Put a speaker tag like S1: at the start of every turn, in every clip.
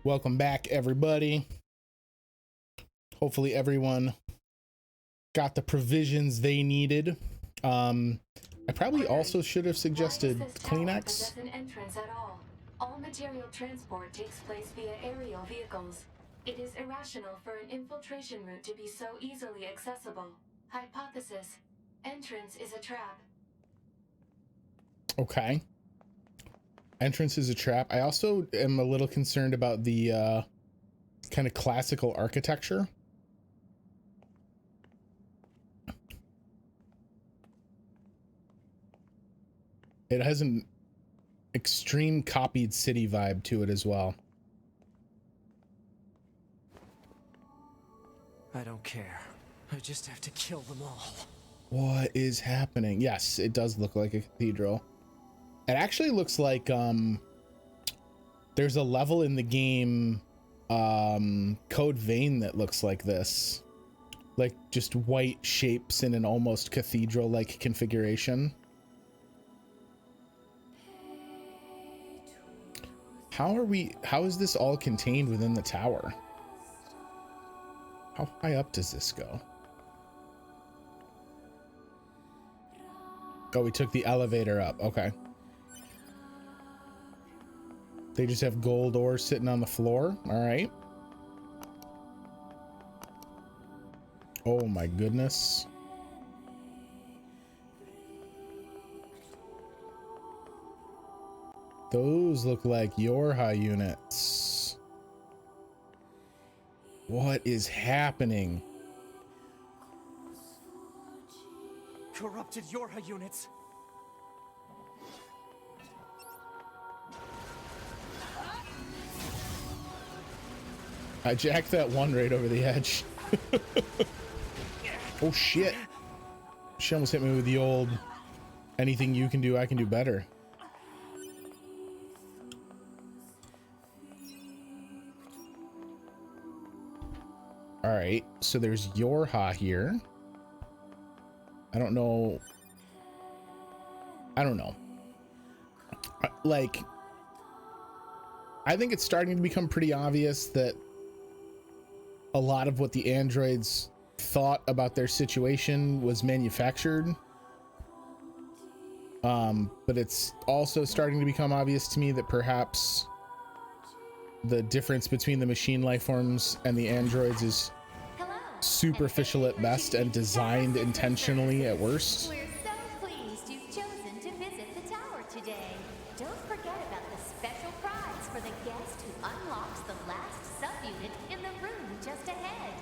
S1: Welcome back, everybody. Hopefully everyone got the provisions they needed. I probably also should have suggested Kleenex.
S2: An entrance at all material transport takes place via aerial vehicles. It is irrational for an infiltration route to be so easily accessible. Hypothesis: entrance is a trap.
S1: Okay. Entrance is a trap. I also am a little concerned about the kind of classical architecture. It has an extreme copied city vibe to it as well.
S3: I don't care. I just have to kill them all.
S1: What is happening? Yes, it does look like a cathedral. It actually looks like there's a level in the game Code Vein that looks like this. Like just white shapes in an almost cathedral-like configuration. How is this all contained within the tower? How high up does this go? Oh, we took the elevator up. Okay. They just have gold ore sitting on the floor. All right. Oh my goodness. Those look like YoRHa units. What is happening?
S3: Corrupted YoRHa units.
S1: I jacked that one right over the edge. Oh shit. She almost hit me with the old anything you can do, I can do better. All right, so there's YoRHa here. I don't know. Like, I think it's starting to become pretty obvious that a lot of what the androids thought about their situation was manufactured. But it's also starting to become obvious to me that perhaps the difference between the machine life forms and the androids is superficial at best and designed intentionally at worst.
S4: We're so pleased you've chosen to visit the tower today. Don't forget about the special prize for the guest who unlocks the last subunit in the room just ahead.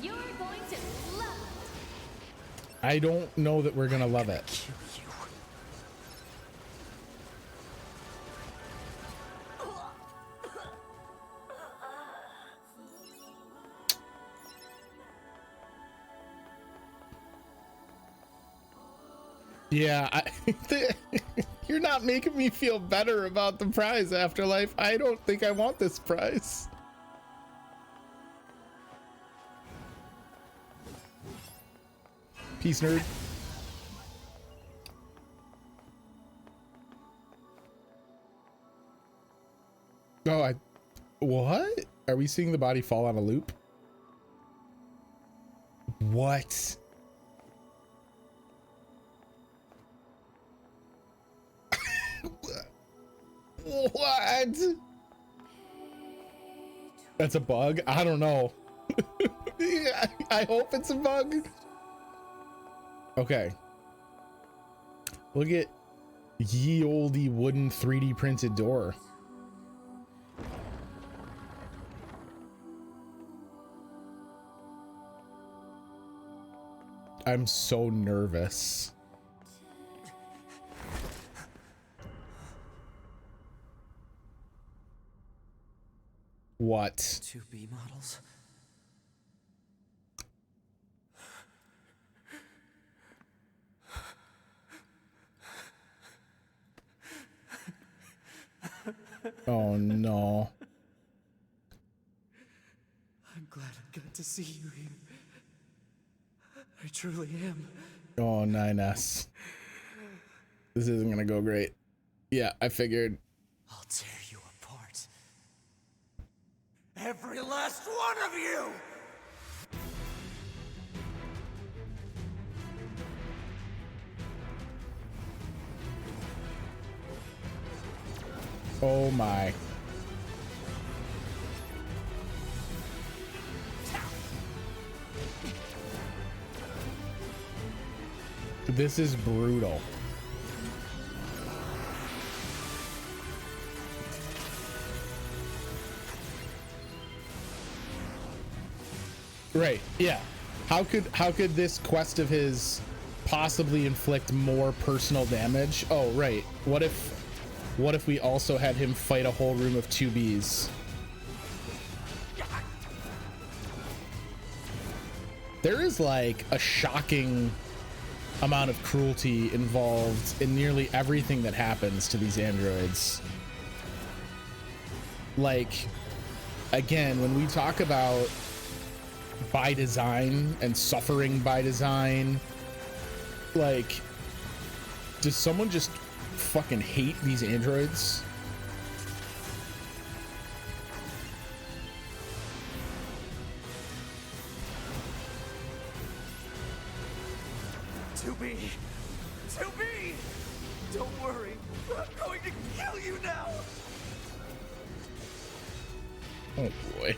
S4: You're going to love it.
S1: I don't know that we're gonna love it.
S3: Kill you.
S1: Yeah, you're not making me feel better about the prize, Afterlife. I don't think I want this prize. Peace, nerd. Oh, what? Are we seeing the body fall on a loop? What? What? That's a bug? I don't know. I hope it's a bug. Okay. Look at ye olde wooden 3D printed door. I'm so nervous. What?
S3: 2B models.
S1: Oh no.
S3: I'm glad I got to see you here. I truly am.
S1: Oh, 9S. This isn't gonna go great. Yeah, I figured.
S3: I'll tear you apart. Every last one of you!
S1: Oh my. This is brutal. Right, yeah. How could this quest of his possibly inflict more personal damage? Oh, right. What if we also had him fight a whole room of 2Bs? There is like a shocking amount of cruelty involved in nearly everything that happens to these androids. Like, again, when we talk about by design and suffering by design, like, does someone just fucking hate these androids?
S3: To be! Don't worry, I'm going to kill you now!
S1: Oh boy.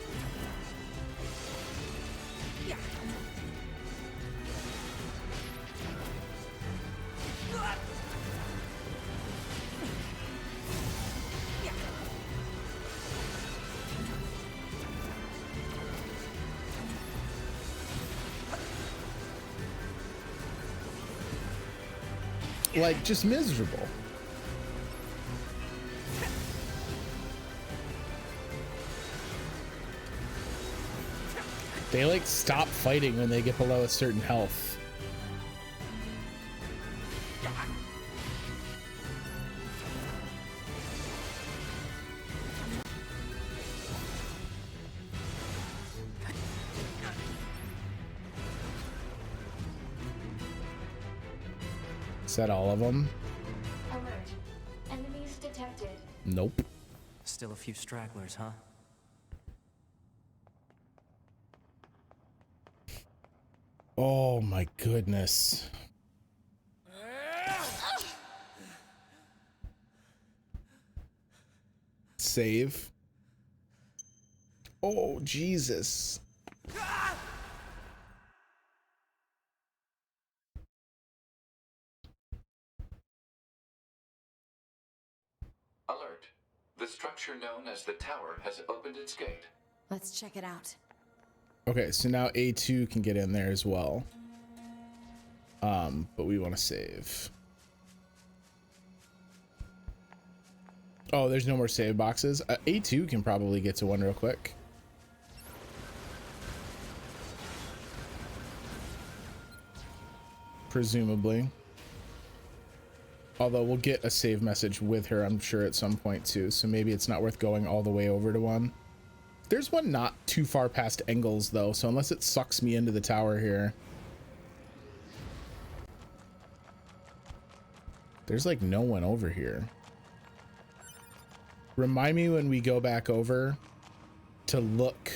S1: Like, just miserable. They like stop fighting when they get below a certain health. Is that all of them?
S2: Alert. Enemies detected.
S1: Nope.
S3: Still a few stragglers, huh?
S1: Oh my goodness. Save. Oh, Jesus.
S5: Alert. The structure known as the tower has opened its gate.
S6: Let's check it out.
S1: Okay, so now A2 can get in there as well. But we want to save. Oh, there's no more save boxes. A2 can probably get to one real quick. Presumably. Although we'll get a save message with her, I'm sure, at some point too. So maybe it's not worth going all the way over to one. There's one not too far past Engels though, so unless it sucks me into the tower here. There's like no one over here. Remind me when we go back over to look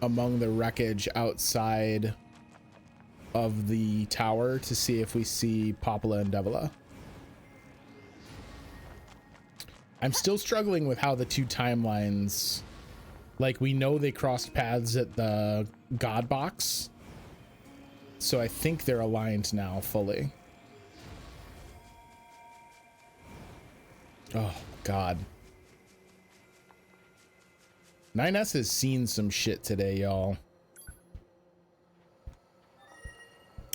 S1: among the wreckage outside of the tower to see if we see Popula and Devila. I'm still struggling with how the two timelines, like, we know they crossed paths at the God box, so I think they're aligned now fully. Oh God. 9S has seen some shit today, y'all.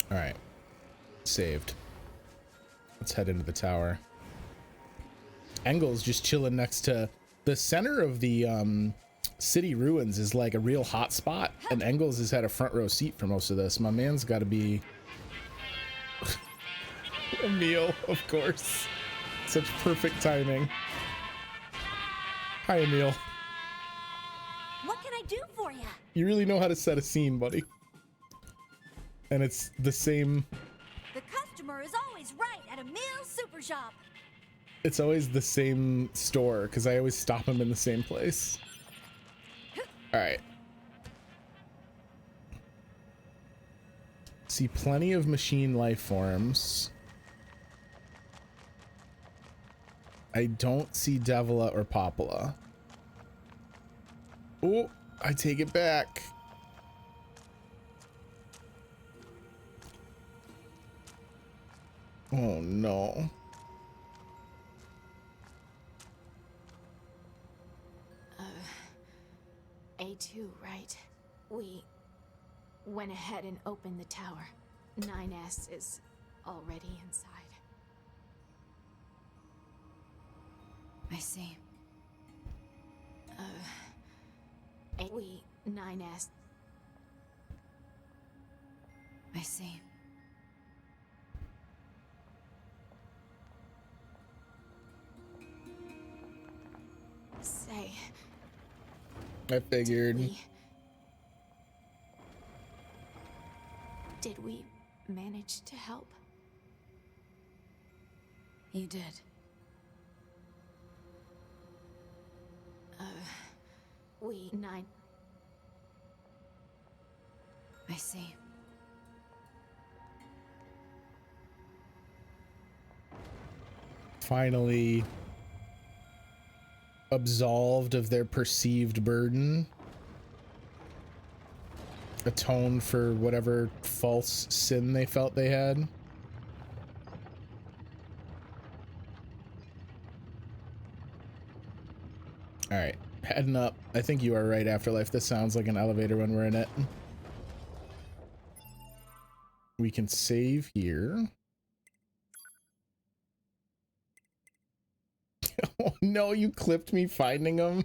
S1: All right, saved. Let's head into the tower. Engels just chilling next to the center of the city ruins is like a real hot spot, and Engels has had a front row seat for most of this. My man's got to be Emil, of course. Such perfect timing. Hi, Emil.
S6: What can I do for you?
S1: You really know how to set a scene, buddy. And it's the same.
S6: The customer is always right at a meal super shop.
S1: It's always the same store because I always stop him in the same place. All right. See plenty of machine life forms. I don't see Devila or Popula. Oh, I take it back. Oh no.
S7: A2, right? We went ahead and opened the tower. 9S is already inside.
S6: I see.
S7: 9S.
S6: I see.
S7: Say,
S1: I figured.
S7: Did we manage to help?
S6: You did.
S7: Nine.
S6: I see.
S1: Finally absolved of their perceived burden. Atoned for whatever false sin they felt they had. All right, heading up. I think you are right, Afterlife. This sounds like an elevator when we're in it. We can save here. Oh no, you clipped me finding them.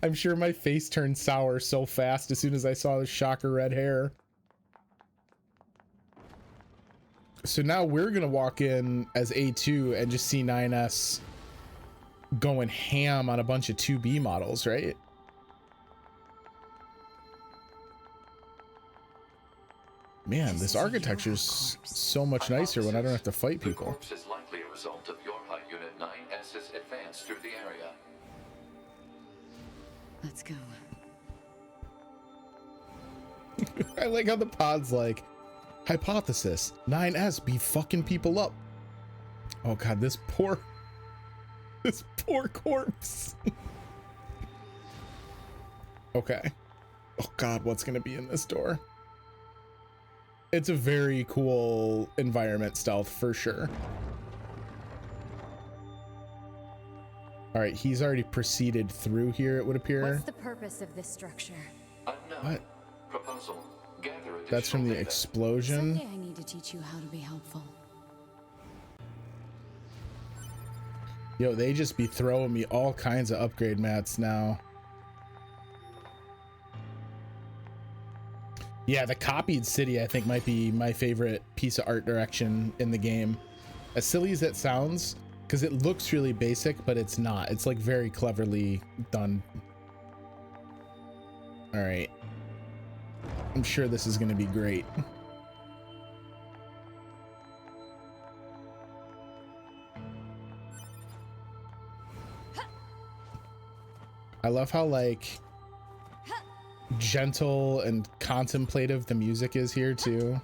S1: I'm sure my face turned sour so fast as soon as I saw the shocker red hair. So now we're gonna walk in as A2 and just see 9S going ham on a bunch of 2B models, right? Man, this architecture's so much nicer when I don't have to fight people.
S5: The corpse is likely a result of YoRHa Unit 9S's advance through the area.
S6: Let's go.
S1: I like how the pod's like, hypothesis, 9S be fucking people up. Oh god, this poor corpse. Okay. Oh god, what's gonna be in this door? It's a very cool environment stealth for sure. All right, he's already proceeded through here, it would appear.
S6: What's the purpose of this structure?
S5: Unknown.
S1: What?
S5: Proposal. Gather additional
S1: That's from the
S5: data.
S1: explosion.
S6: Someday I need to teach you how to be helpful.
S1: Yo, they just be throwing me all kinds of upgrade mats now. Yeah, the copied city I think might be my favorite piece of art direction in the game. As silly as it sounds, because it looks really basic, but it's not. It's like very cleverly done. All right. I'm sure this is going to be great. I love how like gentle and contemplative the music is here too.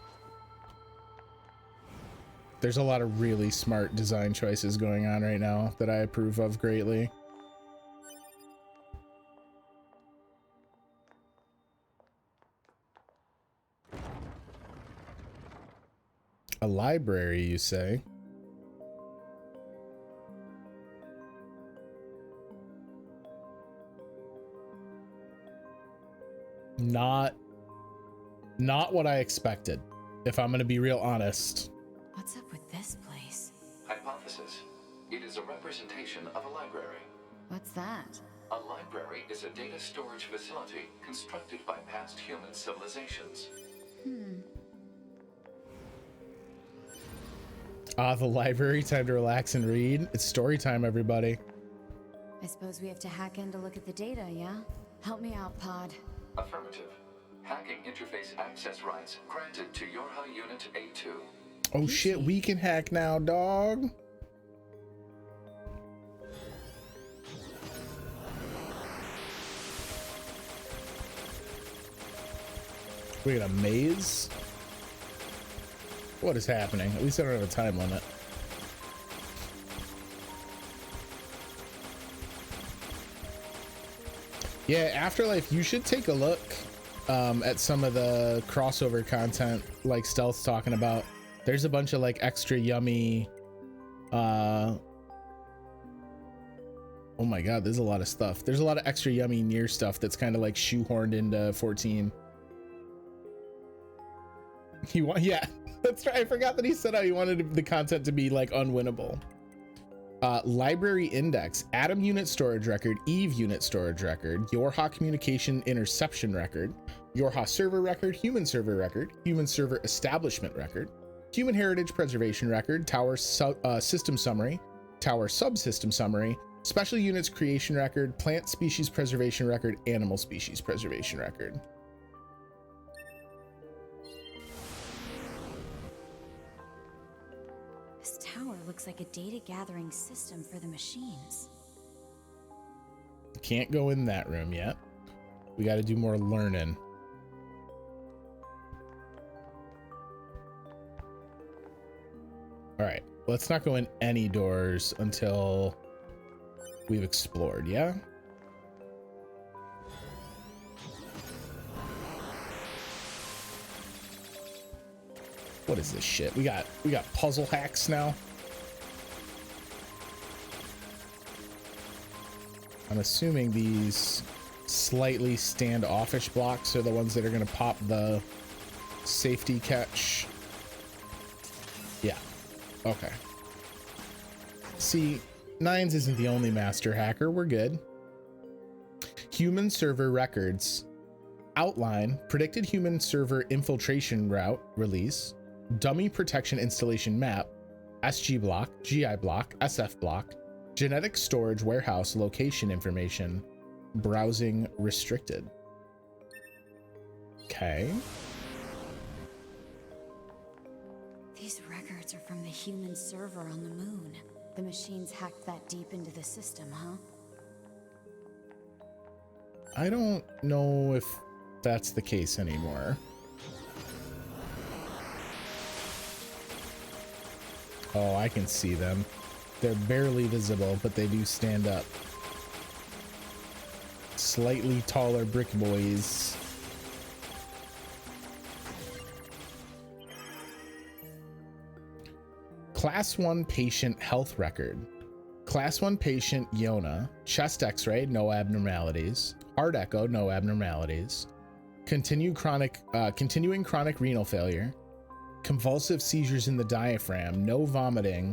S1: There's a lot of really smart design choices going on right now that I approve of greatly. A library, you say? Not what I expected, if I'm gonna be real honest.
S6: What's up with this place?
S5: Hypothesis. It is a representation of a library.
S6: What's that?
S5: A library is a data storage facility constructed by past human civilizations.
S1: Ah, the library, time to relax and read. It's story time, everybody.
S6: I suppose we have to hack in to look at the data, yeah? Help me out, Pod.
S5: Affirmative. Hacking interface access rights granted to YoRHa Unit A2.
S1: Oh shit, we can hack now, dog. We got a maze. What is happening? At least I don't have a time limit. Yeah, Afterlife, you should take a look at some of the crossover content like Stealth's talking about. There's a bunch of like extra yummy oh my god, there's a lot of stuff. There's a lot of extra yummy NieR stuff that's kind of like shoehorned into 14. Yeah, that's right. I forgot that he said how he wanted the content to be like unwinnable. Library index, Atom unit storage record, Eve unit storage record, YoRHa communication interception record, YoRHa server record, human server establishment record, human heritage preservation record, tower system summary, tower subsystem summary, special units creation record, plant species preservation record, animal species preservation record.
S6: This tower looks like a data gathering system for the machines.
S1: Can't go in that room yet. We got to do more learning. All right, let's not go in any doors until we've explored, yeah? What is this shit? We got puzzle hacks now. I'm assuming these slightly standoffish blocks are the ones that are going to pop the safety catch. Yeah. Okay. See, Nines isn't the only master hacker. We're good. Human server records. Outline, predicted human server infiltration route release, dummy protection installation map, SG block, GI block, SF block, genetic storage warehouse location information, browsing restricted. Okay.
S6: These records are from the human server on the moon. The machines hacked that deep into the system, huh?
S1: I don't know if that's the case anymore. Oh, I can see them. They're barely visible, but they do stand up. Slightly taller brick boys. Class 1 patient health record. Class 1 patient YoRHa, chest x-ray, no abnormalities, heart echo, no abnormalities, continuing chronic renal failure, convulsive seizures in the diaphragm, no vomiting,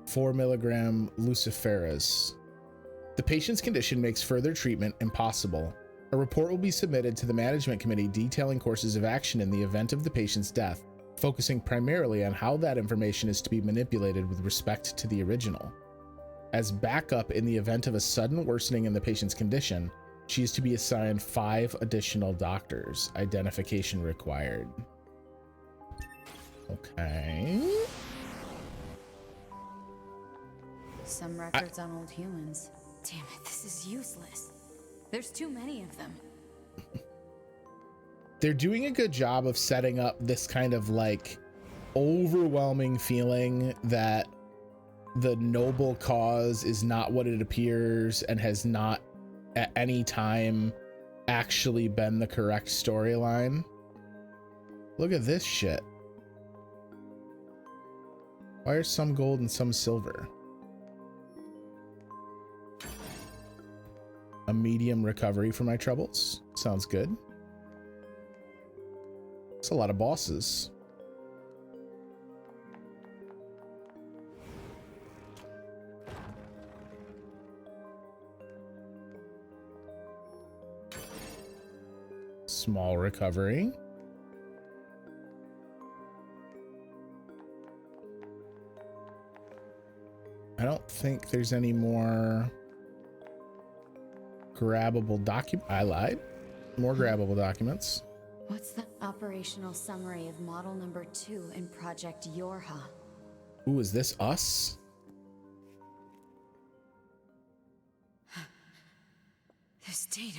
S1: 4 milligram luciferase. The patient's condition makes further treatment impossible. A report will be submitted to the management committee detailing courses of action in the event of the patient's death, focusing primarily on how that information is to be manipulated with respect to the original. As backup in the event of a sudden worsening in the patient's condition, she is to be assigned 5 additional doctors. Identification required. Okay.
S6: Some records on old humans. Damn it, this is useless. There's too many of them.
S1: They're doing a good job of setting up this kind of like overwhelming feeling that the noble cause is not what it appears and has not at any time actually been the correct storyline. Look at this shit. Why are some gold and some silver? A medium recovery for my troubles. Sounds good. It's a lot of bosses. Small recovery. I don't think there's any more grabbable document. I lied. More grabbable documents.
S6: What's the operational summary of model number 2 in Project YoRHa?
S1: Ooh, is this us?
S6: This data.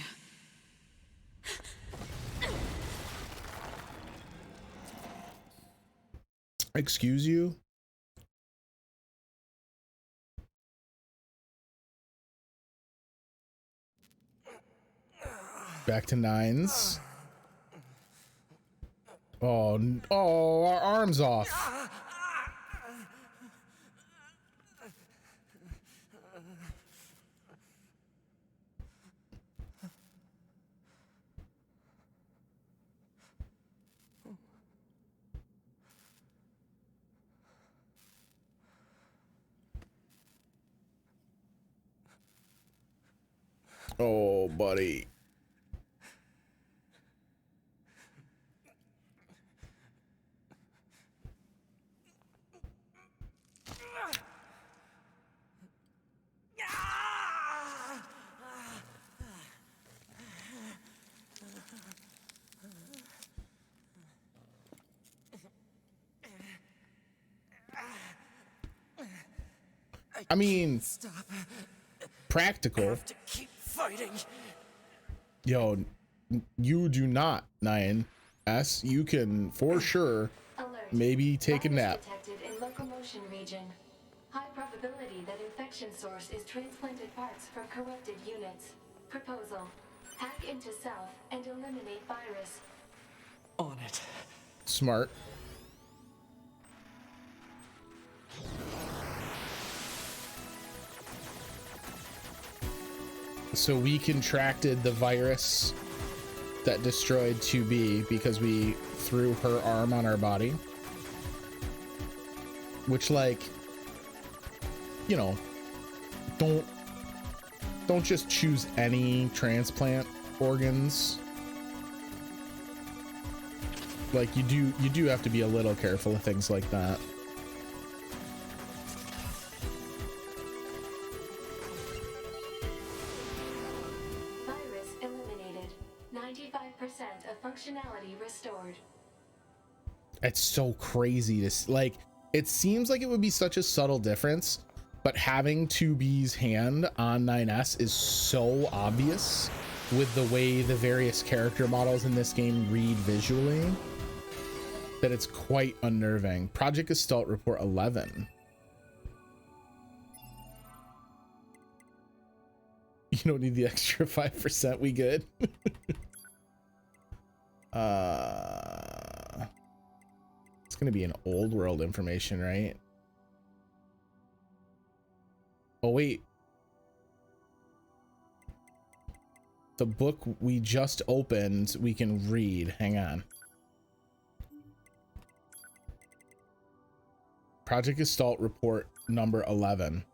S1: Excuse you? Back to 9s. Oh, oh, our arm's off. Oh, buddy. I mean,
S3: Stop.
S1: practical.
S3: I have to keep fighting.
S1: Yo, you do not, 9S. You can, for sure,
S2: Alert.
S1: maybe take a
S2: Virus
S1: nap.
S2: detected in locomotion region. High probability that infection source is transplanted parts from corrupted units. Proposal. Hack into self and eliminate virus.
S3: On it.
S1: Smart. So we contracted the virus that destroyed 2B because we threw her arm on our body. Which, like, you know, don't just choose any transplant organs. Like, you do have to be a little careful of things like that.
S2: Virus eliminated. 95% of functionality restored.
S1: It's so crazy to like. It seems like it would be such a subtle difference, but having 2B's hand on 9S is so obvious with the way the various character models in this game read visually that it's quite unnerving. Project Gestalt Report 11. You don't need the extra 5%. We good? It's gonna be an old world information, right? Oh wait, the book we just opened we can read. Hang on. Project Gestalt Report number 11.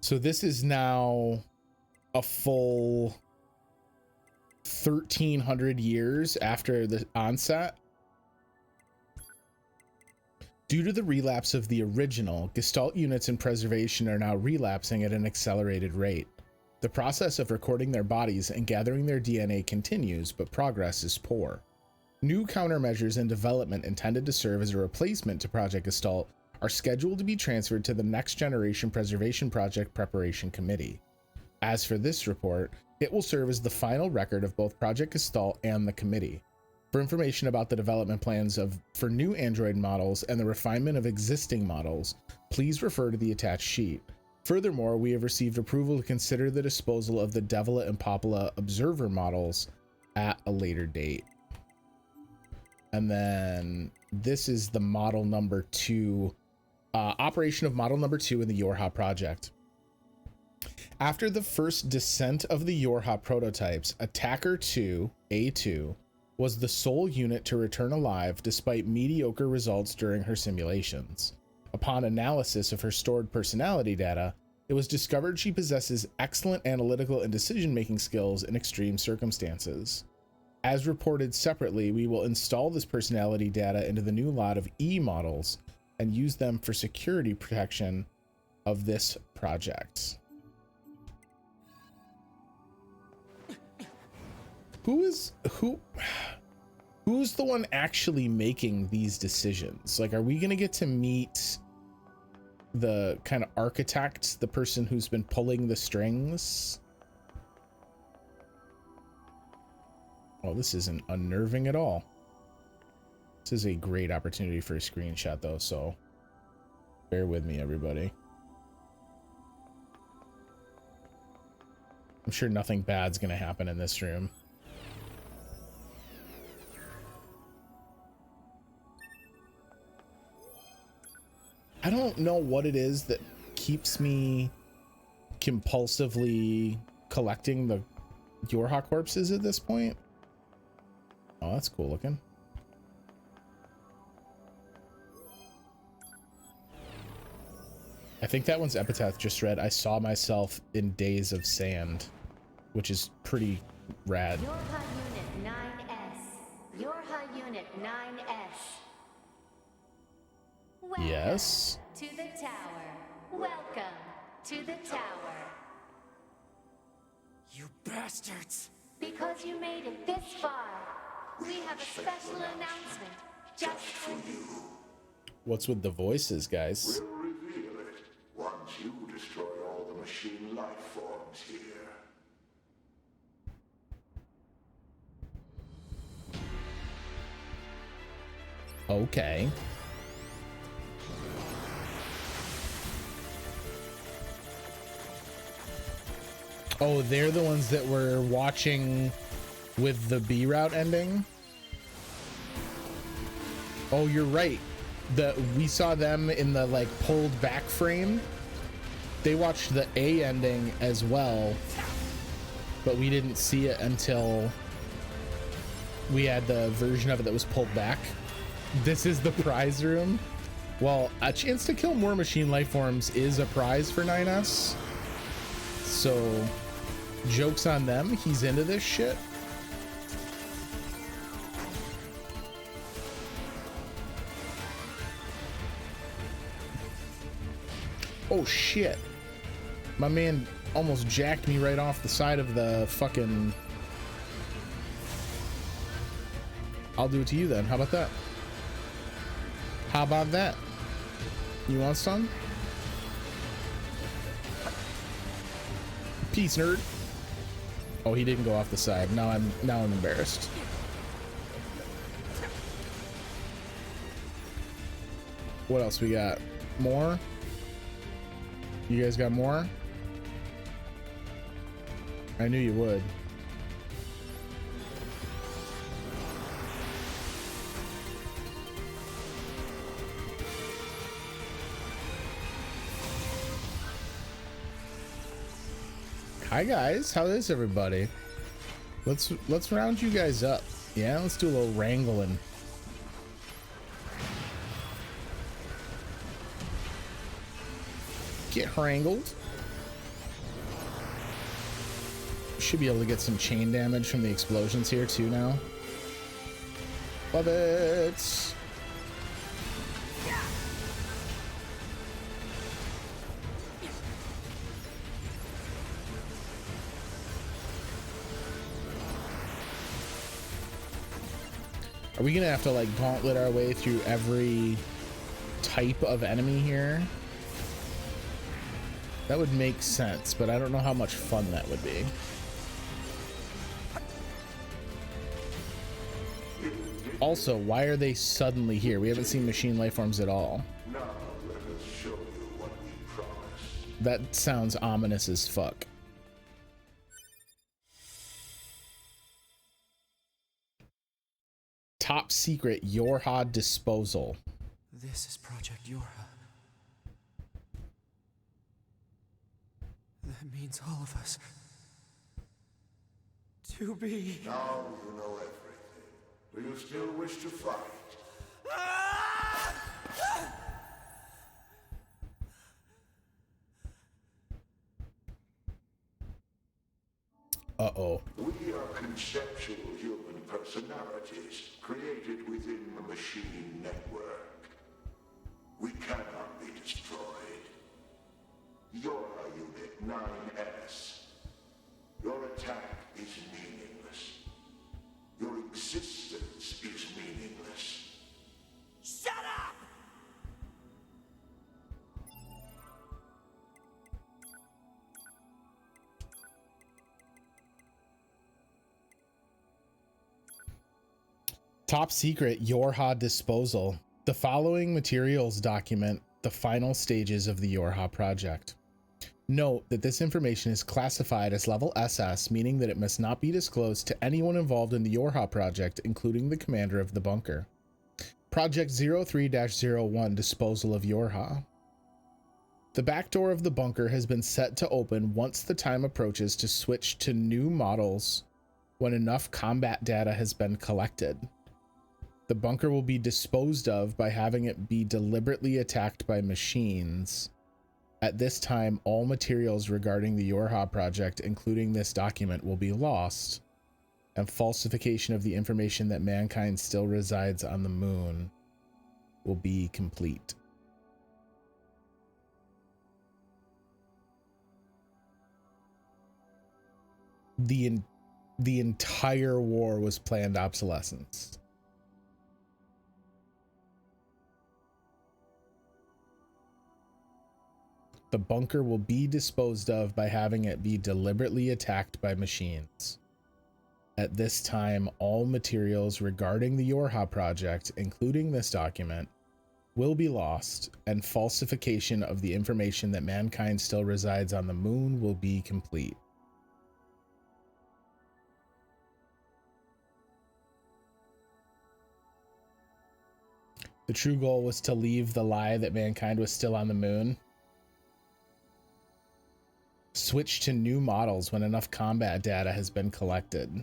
S1: So this is now a full 1300 years after the onset. Due to the relapse of the original, Gestalt units in preservation are now relapsing at an accelerated rate. The process of recording their bodies and gathering their DNA continues, but progress is poor. New countermeasures in development intended to serve as a replacement to Project Gestalt are scheduled to be transferred to the Next Generation Preservation Project Preparation Committee. As for this report, it will serve as the final record of both Project Gestalt and the committee. For information about the development plans for new Android models and the refinement of existing models, please refer to the attached sheet. Furthermore, we have received approval to consider the disposal of the Devila and Popula observer models at a later date. And then this is the model number 2, operation of model number 2 in the YoRHa project. After the first descent of the YoRHa prototypes, Attacker 2, A2, was the sole unit to return alive despite mediocre results during her simulations. Upon analysis of her stored personality data, it was discovered she possesses excellent analytical and decision-making skills in extreme circumstances. As reported separately, we will install this personality data into the new lot of E models and use them for security protection of this project. Who's the one actually making these decisions? Like, are we gonna get to meet the kind of architect, the person who's been pulling the strings? Oh, this isn't unnerving at all. This is a great opportunity for a screenshot though, so bear with me, everybody. I'm sure nothing bad's gonna happen in this room. I don't know what it is that keeps me compulsively collecting the YoRHa corpses at this point. Oh, that's cool looking. I think that one's epitaph just read, I saw myself in days of sand, which is pretty rad.
S4: YoRHa Unit 9S. YoRHa Unit 9S. Welcome
S1: Yes.
S4: to the tower. Welcome to the tower.
S3: You bastards!
S4: Because you made it this far, we have a special announcement just for you.
S1: What's with the voices, guys?
S8: We'll reveal it once you destroy all the machine life forms here.
S1: Okay. Oh, they're the ones that were watching with the B route ending. Oh, you're right. We saw them in the like pulled back frame. They watched the A ending as well, but we didn't see it until we had the version of it that was pulled back. This is the prize room. Well, a chance to kill more machine life forms is a prize for 9S. So, joke's on them. He's into this shit. Oh shit. My man almost jacked me right off the side of the fucking... I'll do it to you then. How about that? How about that? You want some? Peace, nerd. Oh, he didn't go off the side. Now I'm embarrassed. What else we got? More? You guys got more? I knew you would. Hi guys, how is everybody? Let's round you guys up. Yeah, let's do a little wrangling. Get wrangled. Should be able to get some chain damage from the explosions here too now. Love it. Are we gonna have to like gauntlet our way through every type of enemy here? That would make sense, but I don't know how much fun that would be. Also, why are they suddenly here? We haven't seen machine life forms at all.
S8: Now let us show you what we promised.
S1: That sounds ominous as fuck. Top secret YoRHa disposal.
S3: This is Project YoRHa. That means all of us. To be...
S8: Now you know everything. Do you still wish to fight?
S1: Uh-oh.
S8: We are conceptual human personalities created within the machine network. We cannot be destroyed. YoRHa Unit 9S. Your attack is meaningless. Your existence is meaningless.
S3: Shut up!
S1: Top secret YoRHa disposal. The following materials document the final stages of the YoRHa project. Note that this information is classified as level SS, meaning that it must not be disclosed to anyone involved in the YoRHa project, including the commander of the bunker. Project 03-01 Disposal of YoRHa. The back door of the bunker has been set to open once the time approaches to switch to new models when enough combat data has been collected. The bunker will be disposed of by having it be deliberately attacked by machines. At this time, all materials regarding the YoRHa project, including this document, will be lost, and falsification of the information that mankind still resides on the moon will be complete. The entire war was planned obsolescence. The bunker will be disposed of by having it be deliberately attacked by machines. At this time, all materials regarding the YoRHa project, including this document, will be lost, and falsification of the information that mankind still resides on the moon will be complete. The true goal was to leave the lie that mankind was still on the moon. Switch to new models when enough combat data has been collected.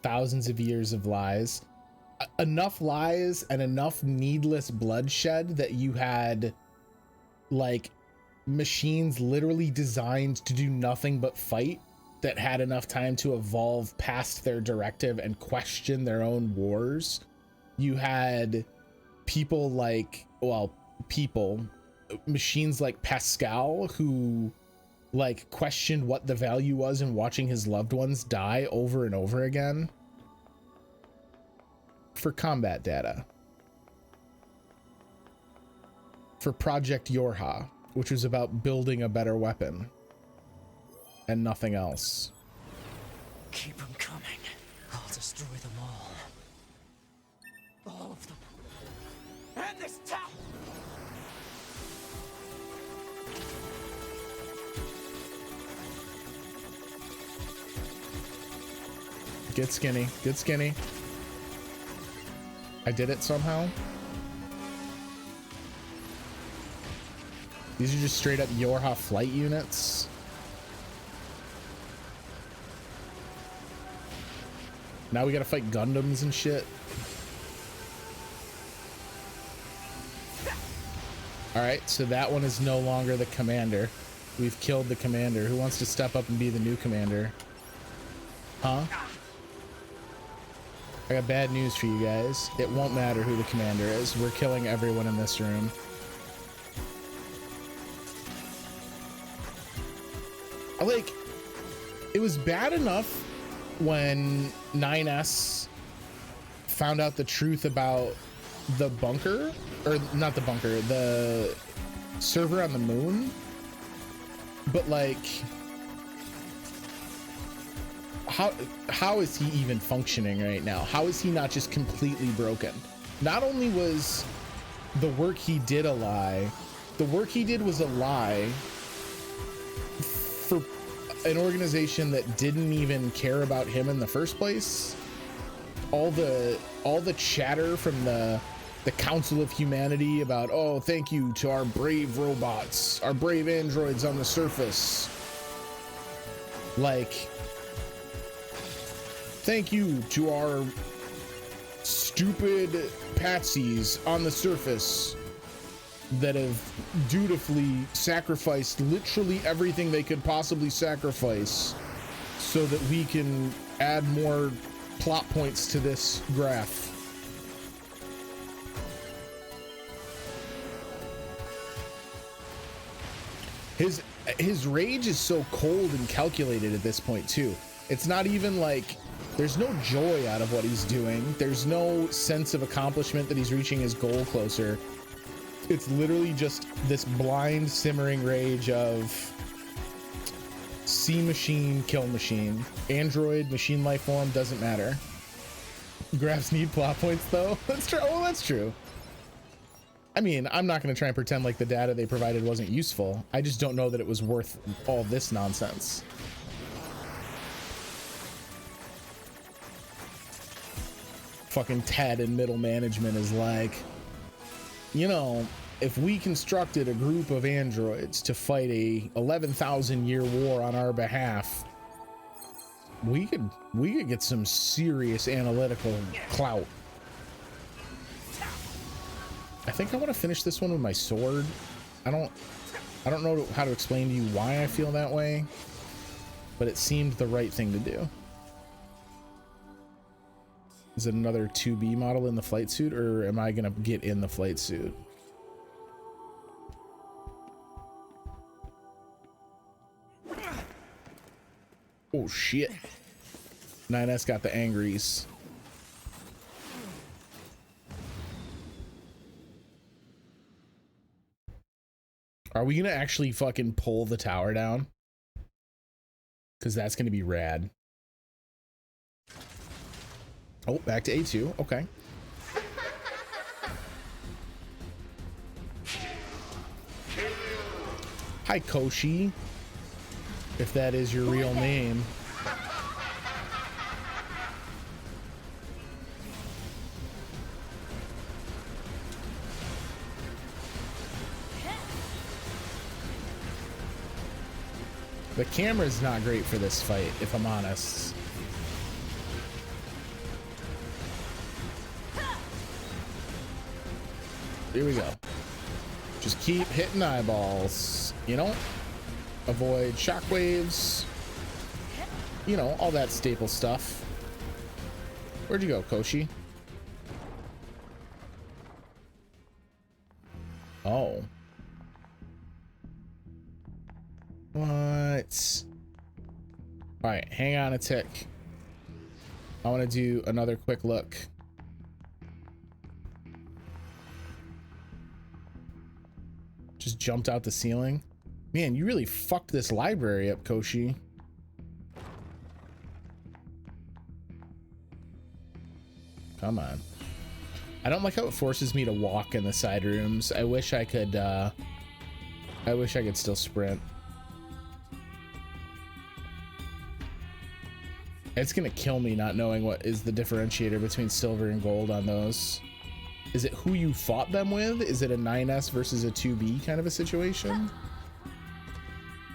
S1: Thousands of years of lies. Enough lies and enough needless bloodshed that you had, like, machines literally designed to do nothing but fight that had enough time to evolve past their directive and question their own wars. You had people like, well, machines like Pascal who, like, questioned what the value was in watching his loved ones die over and over again for combat data. For Project YoRHa, which was about building a better weapon and nothing else.
S3: Keep them coming. I'll destroy them all. All of them. And this town!
S1: Get skinny. Get skinny. I did it somehow. These are just straight up YoRHa flight units. Now we gotta fight Gundams and shit. Alright, so that one is no longer the commander. We've killed the commander. Who wants to step up and be the new commander? Huh? I got bad news for you guys. It won't matter who the commander is. We're killing everyone in this room. Like, it was bad enough when 9S found out the truth about the bunker, or not the bunker, the server on the moon, but like, how is he even functioning right now? How is he not just completely broken? Not only was the work he did a lie, the work he did was a lie for an organization that didn't even care about him in the first place. All the chatter from the Council of Humanity about, oh, thank you to our brave robots, our brave androids on the surface. Like, thank you to our stupid patsies on the surface that have dutifully sacrificed literally everything they could possibly sacrifice so that we can add more plot points to this graph. His rage is so cold and calculated at this point too. It's not even like, there's no joy out of what he's doing. There's no sense of accomplishment that he's reaching his goal closer. It's literally just this blind simmering rage of See machine, kill machine. Android, machine life form, doesn't matter. Graphs need plot points though. That's true. Oh, that's true. I mean, I'm not going to try and pretend like the data they provided wasn't useful. I just don't know that it was worth all this nonsense. Fucking Ted in middle management is like, you know, if we constructed a group of androids to fight a 11,000-year war on our behalf, we could get some serious analytical clout. I think I want to finish this one with my sword. I don't know how to explain to you why I feel that way, but it seemed the right thing to do. Is it another 2B model in the flight suit, or am I gonna get in the flight suit? Oh shit. 9S got the angries. Are we gonna actually fucking pull the tower down? Because that's gonna be rad. Oh, back to A2. Okay. Hi, Koshi. If that is your real name. The camera's not great for this fight, if I'm honest. Here we go. Just keep hitting eyeballs, you know? Avoid shockwaves. You know, all that staple stuff. Where'd you go, Koshi? Oh. What? All right, hang on a tick. I want to do another quick look. Just jumped out the ceiling. Man, you really fucked this library up, Koshi. Come on. I don't like how it forces me to walk in the side rooms. I wish I could still sprint. It's gonna kill me not knowing what is the differentiator between silver and gold on those. Is it who you fought them with? Is it a 9S versus a 2B kind of a situation?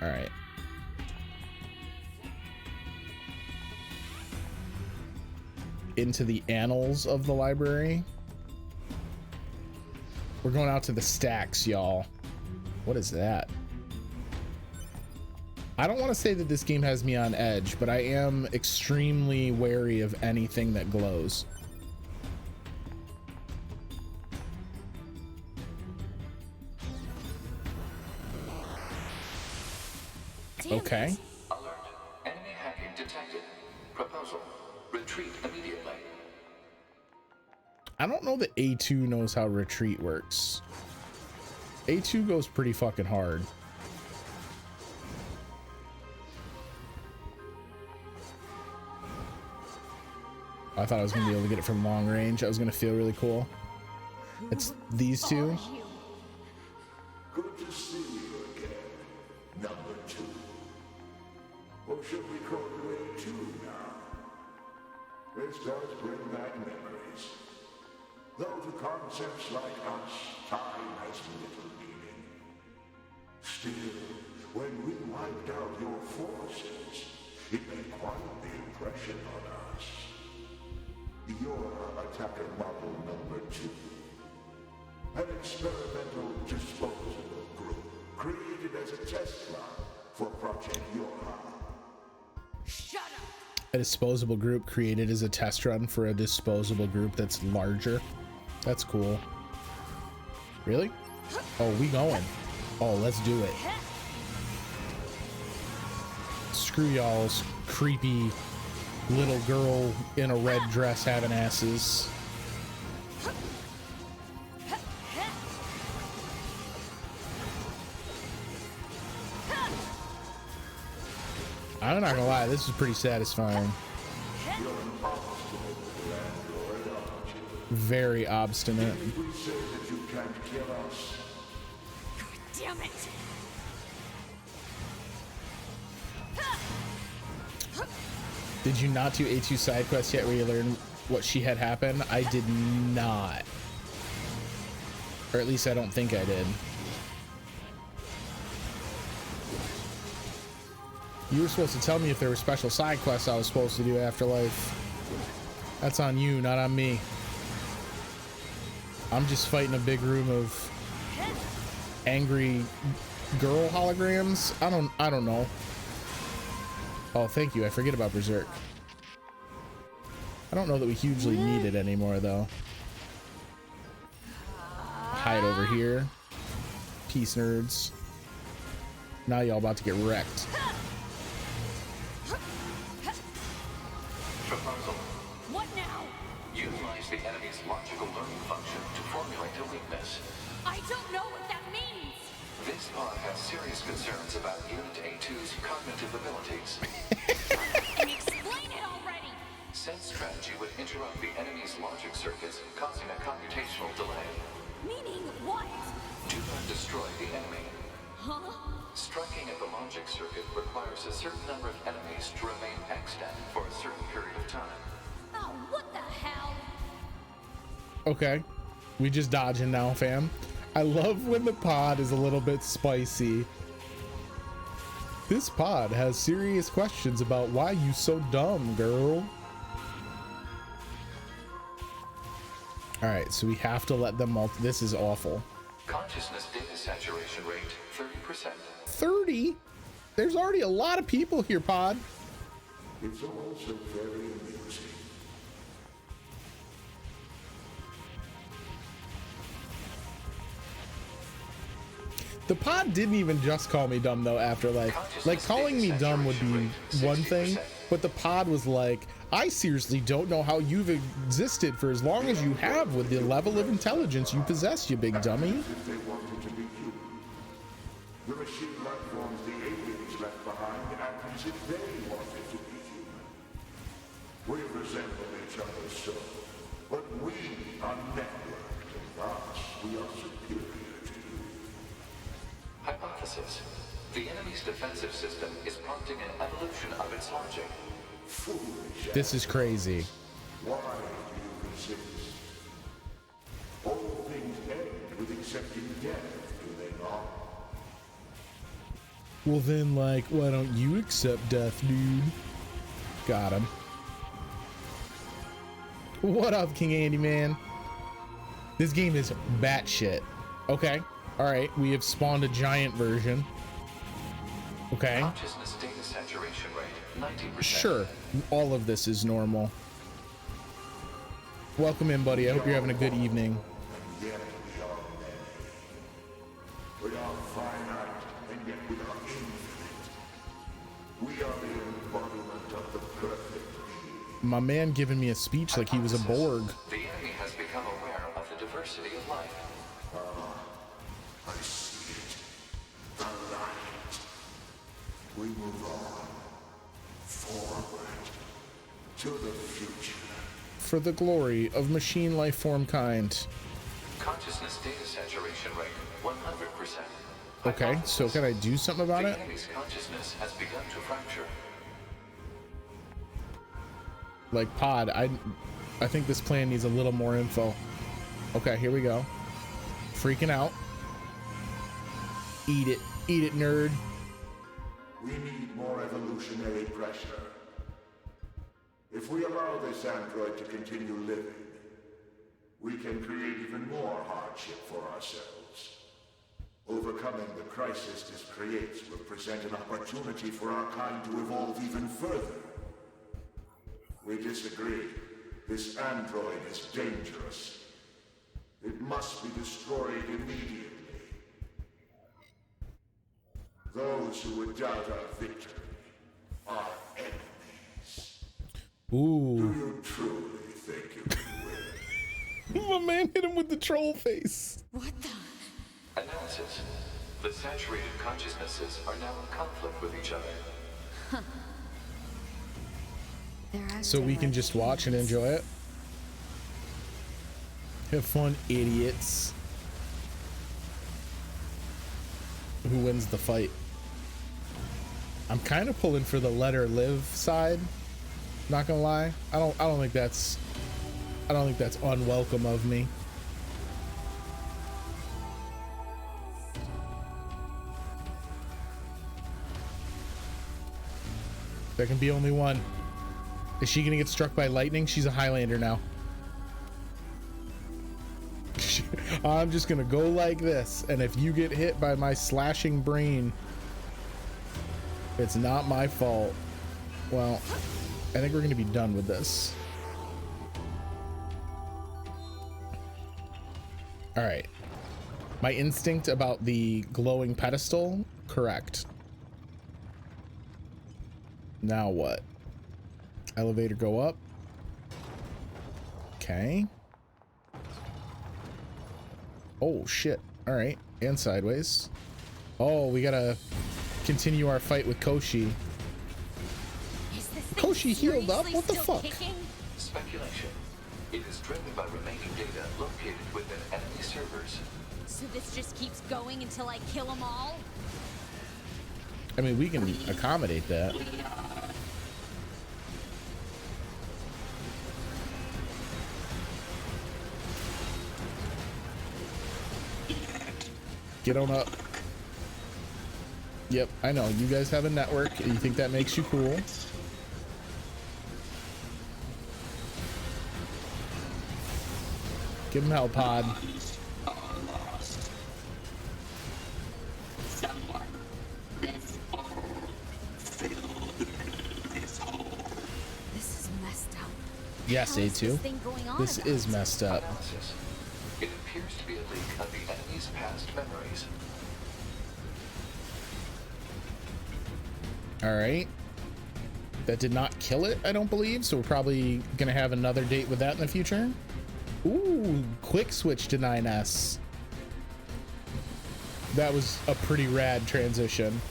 S1: All right. Into the annals of the library. We're going out to the stacks, y'all. What is that? I don't want to say that this game has me on edge, but I am extremely wary of anything that glows. Okay.
S5: Alert. Enemy hacking detected. Proposal. Retreat immediately.
S1: I don't know that A2 knows how retreat works. A2 goes pretty fucking hard. I thought I was gonna be able to get it from long range. I was gonna feel really cool. It's these two.
S8: Good to see you again, number 2. Or should we call you A2 now? This does bring back memories. Though to concepts like us, time has little meaning. Still, when we wiped out your forces, it made quite the impression on us. YoRHa attacker model number 2. An experimental disposable group created as a test run for Project YoRHa.
S4: Shut up!
S1: A disposable group created as a test run for a disposable group that's larger. That's cool. Really? Oh, we going. Oh, let's do it. Screw y'all's creepy little girl in a red dress having asses. I'm not gonna lie, this is pretty satisfying. Very obstinate.
S8: We say that you can't kill us.
S4: Damn it!
S1: Did you not do A2 side quest yet where you learn what she had happened? I did not. Or at least I don't think I did. You were supposed to tell me if there were special side quests I was supposed to do after life. That's on you, not on me. I'm just fighting a big room of angry girl holograms. I don't know. Oh, thank you. I forget about Berserk. I don't know that we hugely need it anymore, though. Hide over here. Peace, nerds. Now y'all about to get wrecked.
S5: Proposal.
S4: What now?
S5: Utilize the enemy's logical learning function to formulate a weakness.
S4: I don't know what that means.
S5: This pod has serious concerns about Unit A2's cognitive abilities.
S4: Explain it already.
S5: Said strategy would interrupt the enemy's logic circuits, causing a computational delay.
S4: Meaning what?
S5: Do not destroy the enemy.
S4: Huh?
S5: Striking at the logic circuit requires a certain number of enemies to remain extant for a certain period of time.
S4: Oh, what the hell?
S1: Okay. We just dodging now, fam. I love when the pod is a little bit spicy. This pod has serious questions about why you so dumb, girl. All right, so we have to let them all. This is awful.
S5: Consciousness data saturation rate 30%.
S1: 30? There's already a lot of people here, pod.
S8: It's also very amusing.
S1: The pod didn't even just call me dumb though, Afterlife. Like, calling me dumb would be one thing, but the pod was like, I seriously don't know how you've existed for as long as you have with the level of intelligence you possess, you big dummy.
S8: If they wanted to be human. The machine life forms the aliens left behind act as if they wanted to be human. We resemble each other so, but we are networked, and thus we are superior to you.
S5: Hypothesis. The enemy's defensive system is prompting an evolution of its logic.
S8: Foolish.
S1: This is crazy.
S8: Why do you resist? All things end with accepting death, do they not?
S1: Well then, like, why don't you accept death, dude? Got him. What up, King Andy, man? This game is batshit. Okay. All right. We have spawned a giant version. Okay.
S5: Consciousness data saturation rate 90%.
S1: Sure. All of this is normal. Welcome in, buddy. I hope you're having a good evening.
S8: And yet we are many. We are finite, and yet we are infinite. We are the embodiment of the perfect being.
S1: My man giving me a speech like he was a Borg.
S5: The enemy has become aware of the diversity of life.
S8: I see it. The light. We move on. Forward. To the future.
S1: For the glory of machine life form kind.
S5: Consciousness data saturation rate 100%.
S1: Okay, so can I do something about
S5: The
S1: it?
S5: enemy's consciousness has begun to fracture.
S1: Like, pod, I think this plan needs a little more info. Okay, here we go. Freaking out. Eat it, nerd.
S8: We need more evolutionary pressure. If we allow this android to continue living, we can create even more hardship for ourselves. Overcoming the crisis this creates will present an opportunity for our kind to evolve even further. We disagree. This android is dangerous. It must be destroyed immediately. Those who would doubt our victory are enemies.
S1: Ooh.
S8: Do you truly think you can win?
S1: My man hit him with the troll face.
S4: What the?
S5: Analysis. The saturated consciousnesses are now in conflict with each other.
S1: So we can just watch and enjoy it. Have fun, idiots. Who wins the fight? I'm kind of pulling for the let her live side. Not gonna lie. I don't think that's unwelcome of me. There can be only one. Is she gonna get struck by lightning? She's a Highlander now. I'm just gonna go like this, and if you get hit by my slashing brain, it's not my fault. Well, I think we're gonna be done with this. All right. My instinct about the glowing pedestal, correct. Now what? Elevator go up. Okay. Oh shit. All right. And sideways. Oh, we gotta continue our fight with Koshi. Koshi healed up? What the fuck?
S5: Speculation. It is driven by remaining data located within enemy servers.
S4: So this just keeps going until I kill them all?
S1: I mean, we can accommodate that. Get on up. Yep, I know. You guys have a network. You think that makes you cool. Give him hell, Pod.
S6: This is messed up.
S1: Yes, A2. This is messed up.
S5: Analysis. It appears to be a leak of the enemy's past memories.
S1: All right. That did not kill it, I don't believe. So we're probably going to have another date with that in the future. Ooh, quick switch to 9S. That was a pretty rad transition.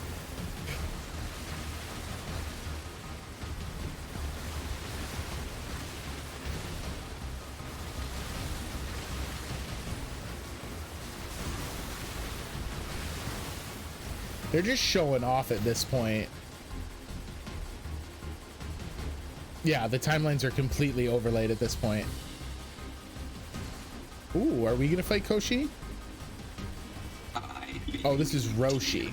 S1: They're just showing off at this point. Yeah, the timelines are completely overlaid at this point. Ooh, are we gonna fight Koshi? Oh, this is Roshi.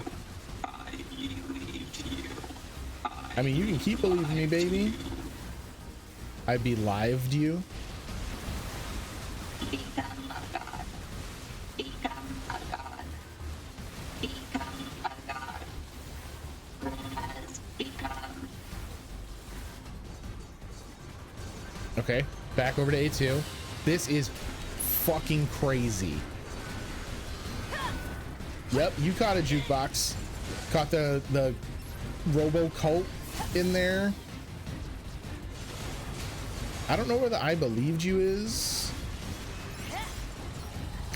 S1: I mean, you can keep believing me, baby. I belived you. Okay, back over to A2. This is fucking crazy. Yep, you caught a jukebox. Caught the robo cult in there. I don't know where the I believed you is.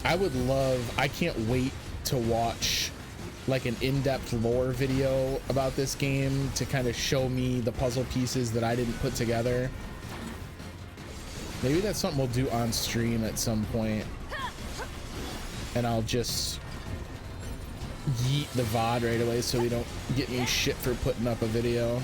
S1: I would love, I can't wait to watch like an in-depth lore video about this game to kind of show me the puzzle pieces that I didn't put together. Maybe that's something we'll do on stream at some point. And I'll just yeet the VOD right away so we don't get any shit for putting up a video.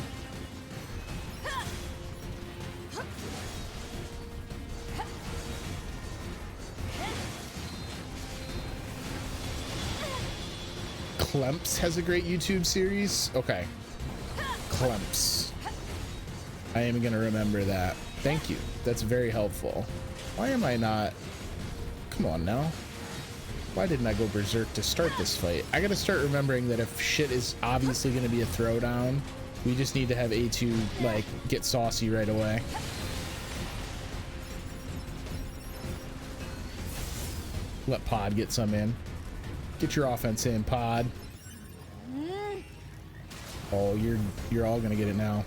S1: Klemps has a great YouTube series. Okay. Klemps. I am gonna remember that. Thank you. That's very helpful. Why am I not? Come on now. Why didn't I go berserk to start this fight? I gotta start remembering that if shit is obviously gonna be a throwdown, we just need to have A2 like get saucy right away. Let Pod get some in. Get your offense in, Pod. Oh, you're all gonna get it now.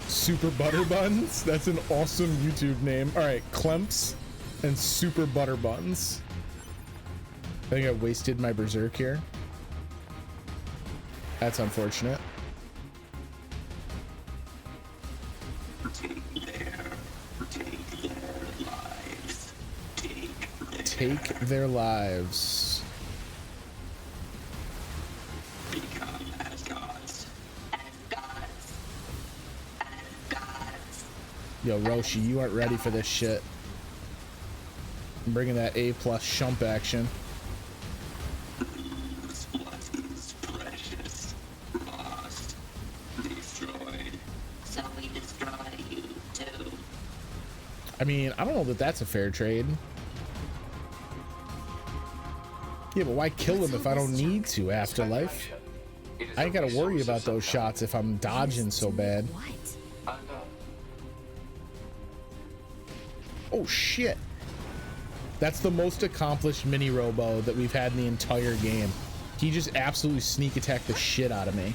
S1: Super Butter Buns? That's an awesome YouTube name. All right, Klemps and Super Butter Buns. I think I wasted my berserk here. That's unfortunate. take their lives.
S3: Become as gods. As gods. As gods.
S1: Yo, Roshi, you aren't ready for this shit. I'm bringing that A+ shump action.
S3: What is precious? Lost. Destroyed. So we destroy you too.
S1: I mean, I don't know that that's a fair trade. Yeah, but why kill him if I don't need to, Afterlife? I ain't gotta worry about those shots if I'm dodging so bad. Oh shit. That's the most accomplished mini robo that we've had in the entire game. He just absolutely sneak attacked the shit out of me.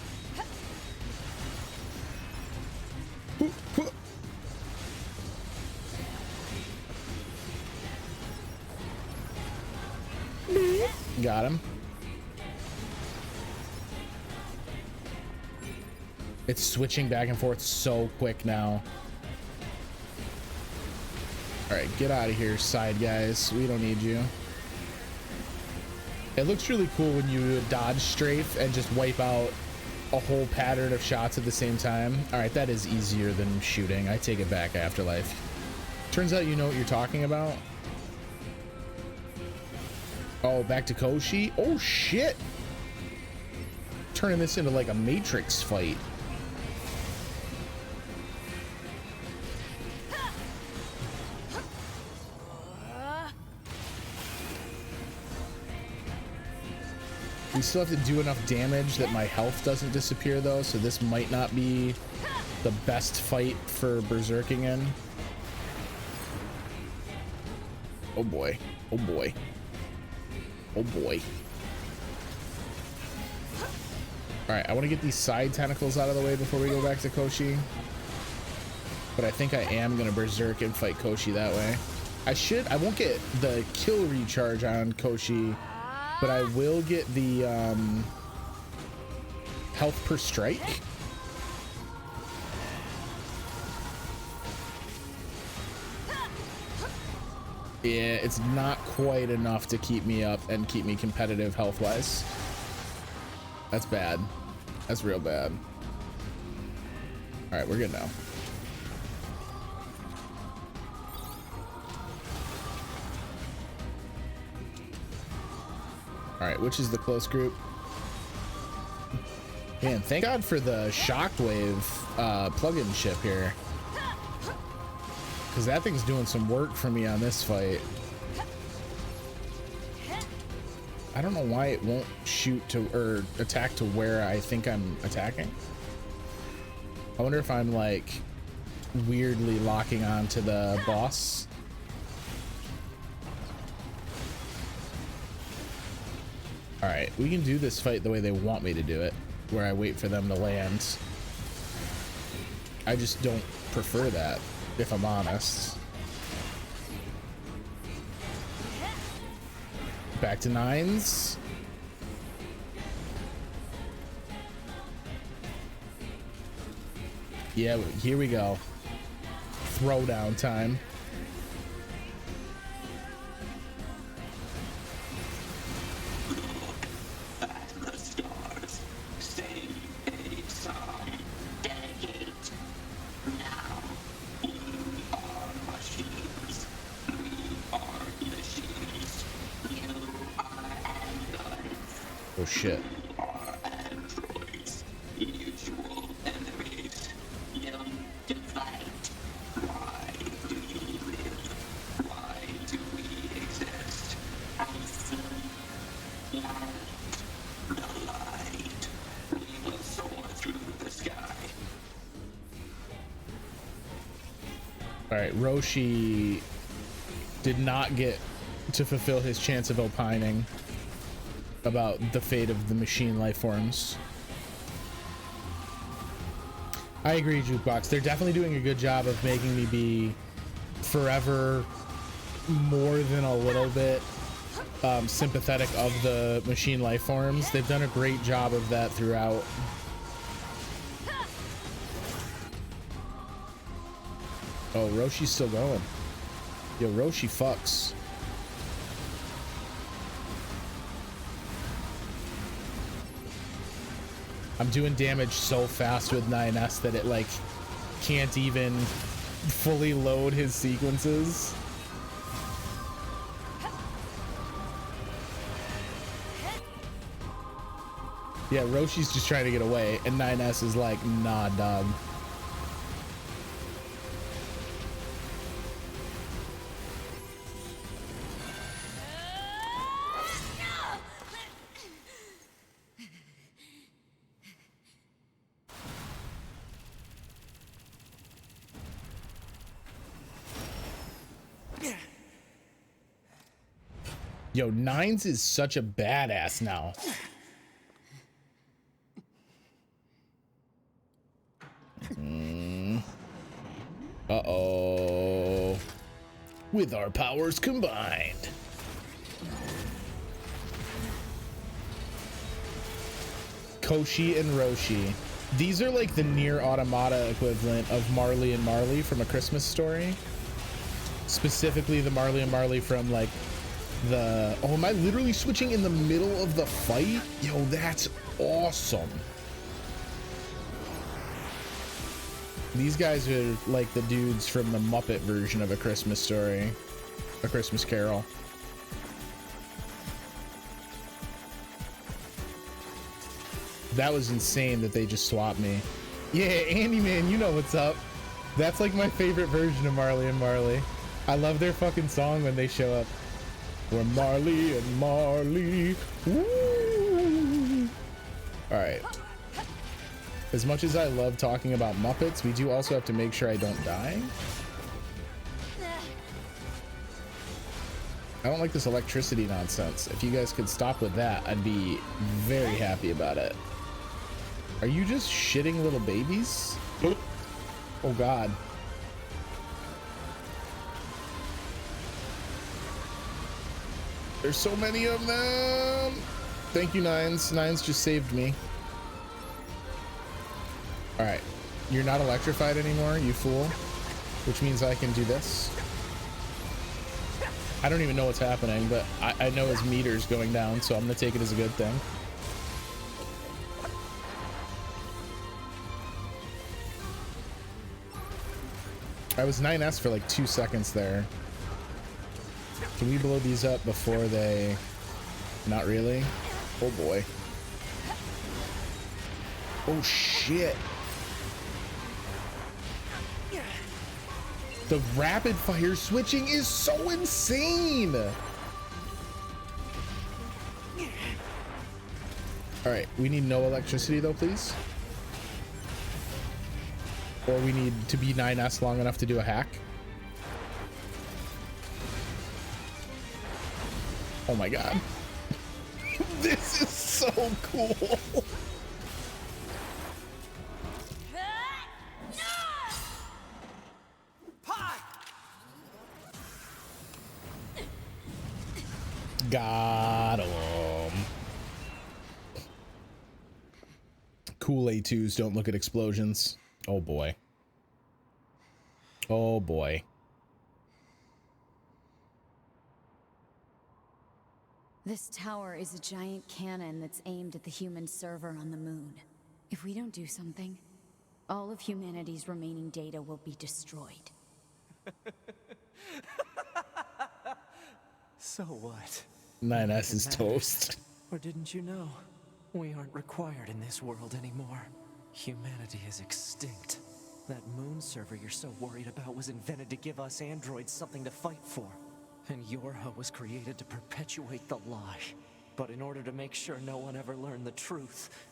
S1: Got him. It's switching back and forth so quick now. All right, get out of here, side guys. We don't need you. It looks really cool when you dodge strafe and just wipe out a whole pattern of shots at the same time. All right, that is easier than shooting. I take it back, Afterlife. Turns out you know what you're talking about. Oh, back to Koshi. Oh shit. Turning this into like a Matrix fight. We still have to do enough damage that my health doesn't disappear though, so this might not be the best fight for berserking in. Oh boy. Oh boy. Oh boy. All right, I want to get these side tentacles out of the way before we go back to Koshi. But I think I am going to berserk and fight Koshi that way. I won't get the kill recharge on Koshi, but I will get the health per strike. Yeah, it's not quite enough to keep me up and keep me competitive health-wise. That's bad. That's real bad. All right, we're good now. All right, which is the close group? Man, thank God for the shockwave plug-in chip here. Because that thing's doing some work for me on this fight. I don't know why it won't shoot to or attack to where I think I'm attacking. I wonder if I'm like weirdly locking on to the boss. All right, we can do this fight the way they want me to do it, where I wait for them to land. I just don't prefer that, if I'm honest. Back to nines. Yeah, here we go. Throwdown time. Oh shit. All right, Roshi did not get to fulfill his chance of opining about the fate of the machine life forms. I agree, Jukebox. They're definitely doing a good job of making me be forever more than a little bit sympathetic of the machine life forms. They've done a great job of that throughout. Oh, Roshi's still going. Yo, Roshi fucks. I'm doing damage so fast with 9S that it like can't even fully load his sequences. Yeah, Roshi's just trying to get away, and 9S is like, nah, dog. Yo, Nines is such a badass now. Uh-oh. With our powers combined. Koshi and Roshi. These are like the NieR Automata equivalent of Marley and Marley from A Christmas Story. Specifically the Marley and Marley from like the... Oh, am I literally switching in the middle of the fight? Yo, that's awesome. These guys are like the dudes from the Muppet version of A Christmas Story. A Christmas Carol. That was insane that they just swapped me. Yeah, Andy, man, you know what's up. That's like my favorite version of Marley and Marley. I love their fucking song when they show up. We're Marley and Marley. Woo! All right. As much as I love talking about Muppets, we do also have to make sure I don't die. I don't like this electricity nonsense. If you guys could stop with that, I'd be very happy about it. Are you just shitting little babies? Oh God. There's so many of them. Thank you, Nines. Nines just saved me. All right, you're not electrified anymore, you fool, which means I can do this. I don't even know what's happening, but I know his meter's going down, so I'm gonna take it as a good thing. I was 9S for like 2 seconds there. Can we blow these up before they... Not really? Oh boy. Oh shit. The rapid fire switching is so insane. All right, we need no electricity though, please. Or we need to be 9S long enough to do a hack. Oh my God. This is so cool. Got him. Cool A2s don't look at explosions. Oh boy. Oh boy.
S6: This tower is a giant cannon that's aimed at the human server on the moon. If we don't do something, all of humanity's remaining data will be destroyed.
S3: So what?
S1: 9S is toast.
S3: Or didn't you know? We aren't required in this world anymore. Humanity is extinct. That moon server you're so worried about was invented to give us androids something to fight for. And YoRHa was created to perpetuate the lie. But in order to make sure no one ever learned the truth,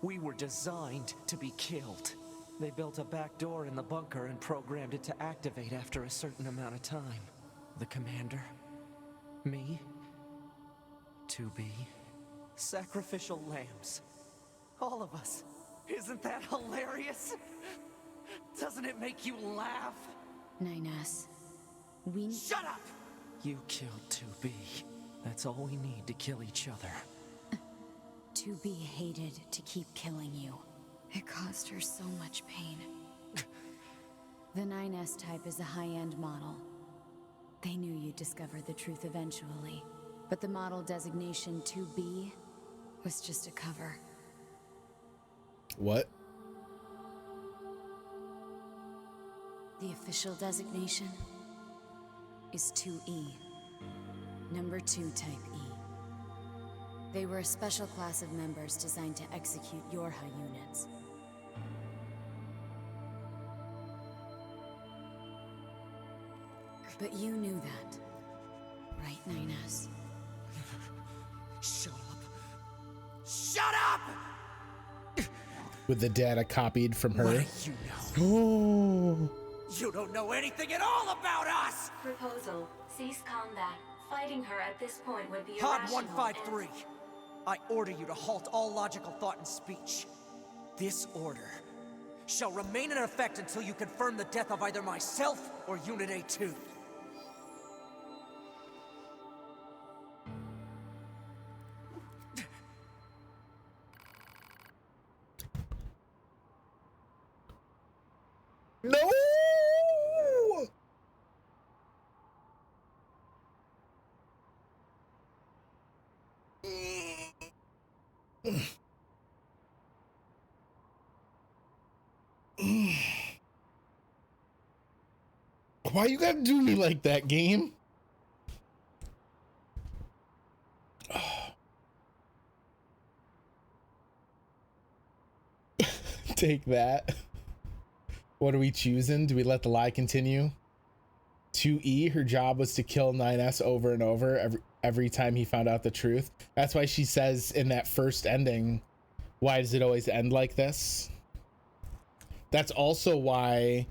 S3: we were designed to be killed. They built a back door in the bunker and programmed it to activate after a certain amount of time. The commander, me, 2B, sacrificial lambs. All of us. Isn't that hilarious? Doesn't it make you laugh?
S6: 9S, we...
S3: Shut up! You killed 2B. That's all we need to kill each other.
S6: 2B hated to keep killing you. It caused her so much pain. The 9S type is a high-end model. They knew you'd discover the truth eventually. But the model designation 2B was just a cover.
S1: What?
S6: The official designation is 2E. Number 2 type E. They were a special class of members designed to execute YoRHa units. But you knew that, right, 9S?
S3: Shut up. Shut up!
S1: With the data copied from her.
S3: What do you know?
S1: Oh.
S3: You don't know anything at all about us!
S2: Proposal. Cease combat. Fighting her at this point would be
S3: Pod
S2: irrational.
S3: 153. I order you to halt all logical thought and speech. This order shall remain in effect until you confirm the death of either myself or Unit A2.
S1: No! Why you gotta do me like that, game? Take that. What are we choosing? Do we let the lie continue? 2E, her job was to kill 9S over and over every time he found out the truth. That's why she says in that first ending, why does it always end like this? That's also why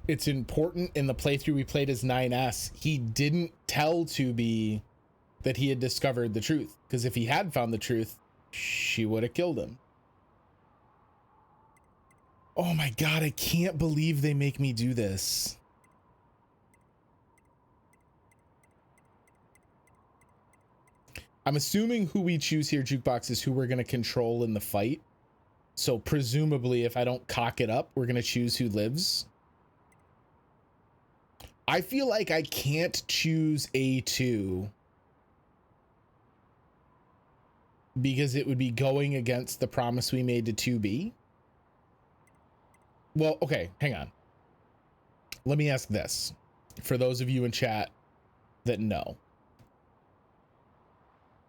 S1: it's important in the playthrough we played as 9S, he didn't tell 2B that he had discovered the truth. Because if he had found the truth, she would have killed him. Oh my God, I can't believe they make me do this. I'm assuming who we choose here, Jukebox, is who we're going to control in the fight. So presumably, if I don't cock it up, we're going to choose who lives. I feel like I can't choose A2 because it would be going against the promise we made to 2B. Well, okay, hang on. Let me ask this for those of you in chat that know.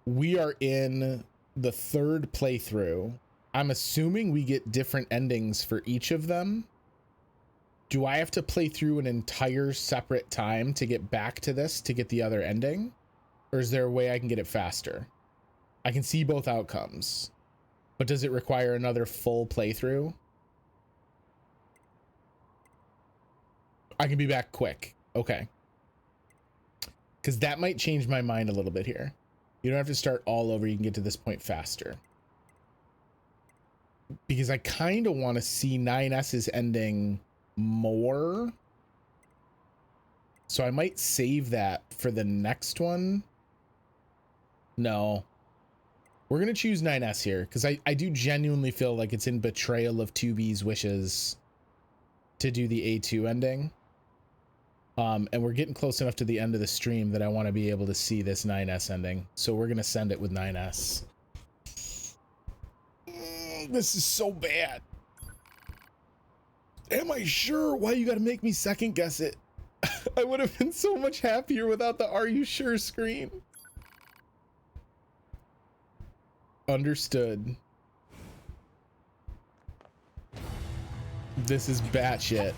S1: We are in the third playthrough. I'm assuming we get different endings for each of them. Do I have to play through an entire separate time to get back to this to get the other ending? Or is there a way I can get it faster? I can see both outcomes, but does it require another full playthrough? I can be back quick. Okay. Because that might change my mind a little bit here. You don't have to start all over. You can get to this point faster. Because I kind of want to see 9S's ending more. So I might save that for the next one. No. We're going to choose 9S here. Because I do genuinely feel like it's in betrayal of 2B's wishes to do the A2 ending. And we're getting close enough to the end of the stream that I want to be able to see this 9S ending. So we're going to send it with 9S. This is so bad. Am I sure? Why you got to make me second guess it? I would have been so much happier without the "Are you sure" screen. Understood. This is batshit.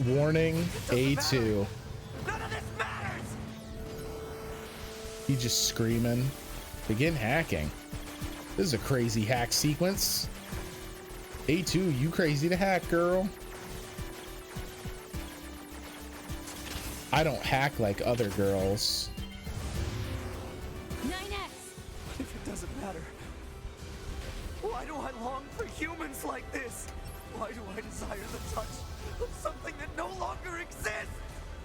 S1: Warning, A2.
S3: None of this matters!
S1: He just screaming. Begin hacking. This is a crazy hack sequence. A2, you crazy to hack, girl. I don't hack like other girls.
S6: 9S!
S3: If it doesn't matter, why do I long for humans like this? Why do I desire the touch of something that no longer exists?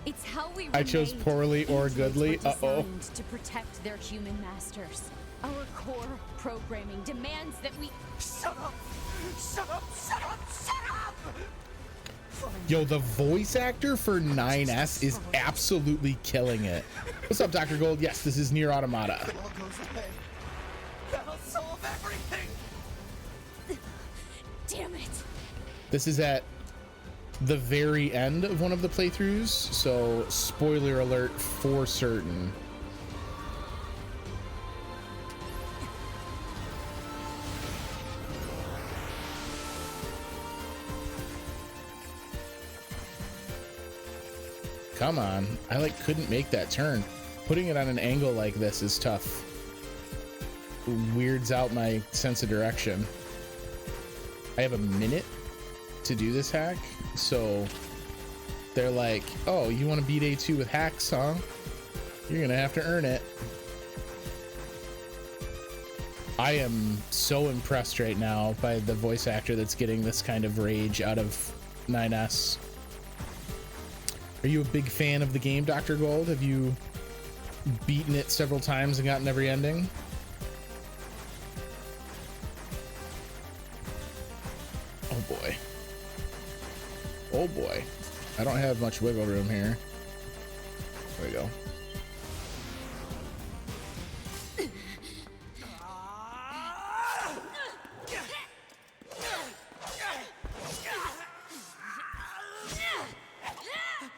S6: It's how we
S1: I chose
S6: remained.
S1: poorly or
S6: Androids
S1: goodly.
S6: were
S1: Uh-oh.
S6: designed to protect their human masters. Our core programming demands that we...
S3: Shut up! Shut up! Shut up! Shut up!
S1: Yo, the voice actor for 9S is absolutely killing it. What's up, Dr. Gold? Yes, this is NieR Automata.
S3: It all goes away. That'll solve everything!
S6: Damn it!
S1: This is at the very end of one of the playthroughs, so spoiler alert for certain. Come on, I like couldn't make that turn. Putting it on an angle like this is tough. It weirds out my sense of direction. I have a minute to do this hack, so they're like, oh, you want to beat A2 with hacks, huh? You're gonna have to earn it. I am so impressed right now by the voice actor that's getting this kind of rage out of 9S. Are you a big fan of the game, Dr. Gold? Have you beaten it several times and gotten every ending? Oh boy. Oh boy. I don't have much wiggle room here. There we go.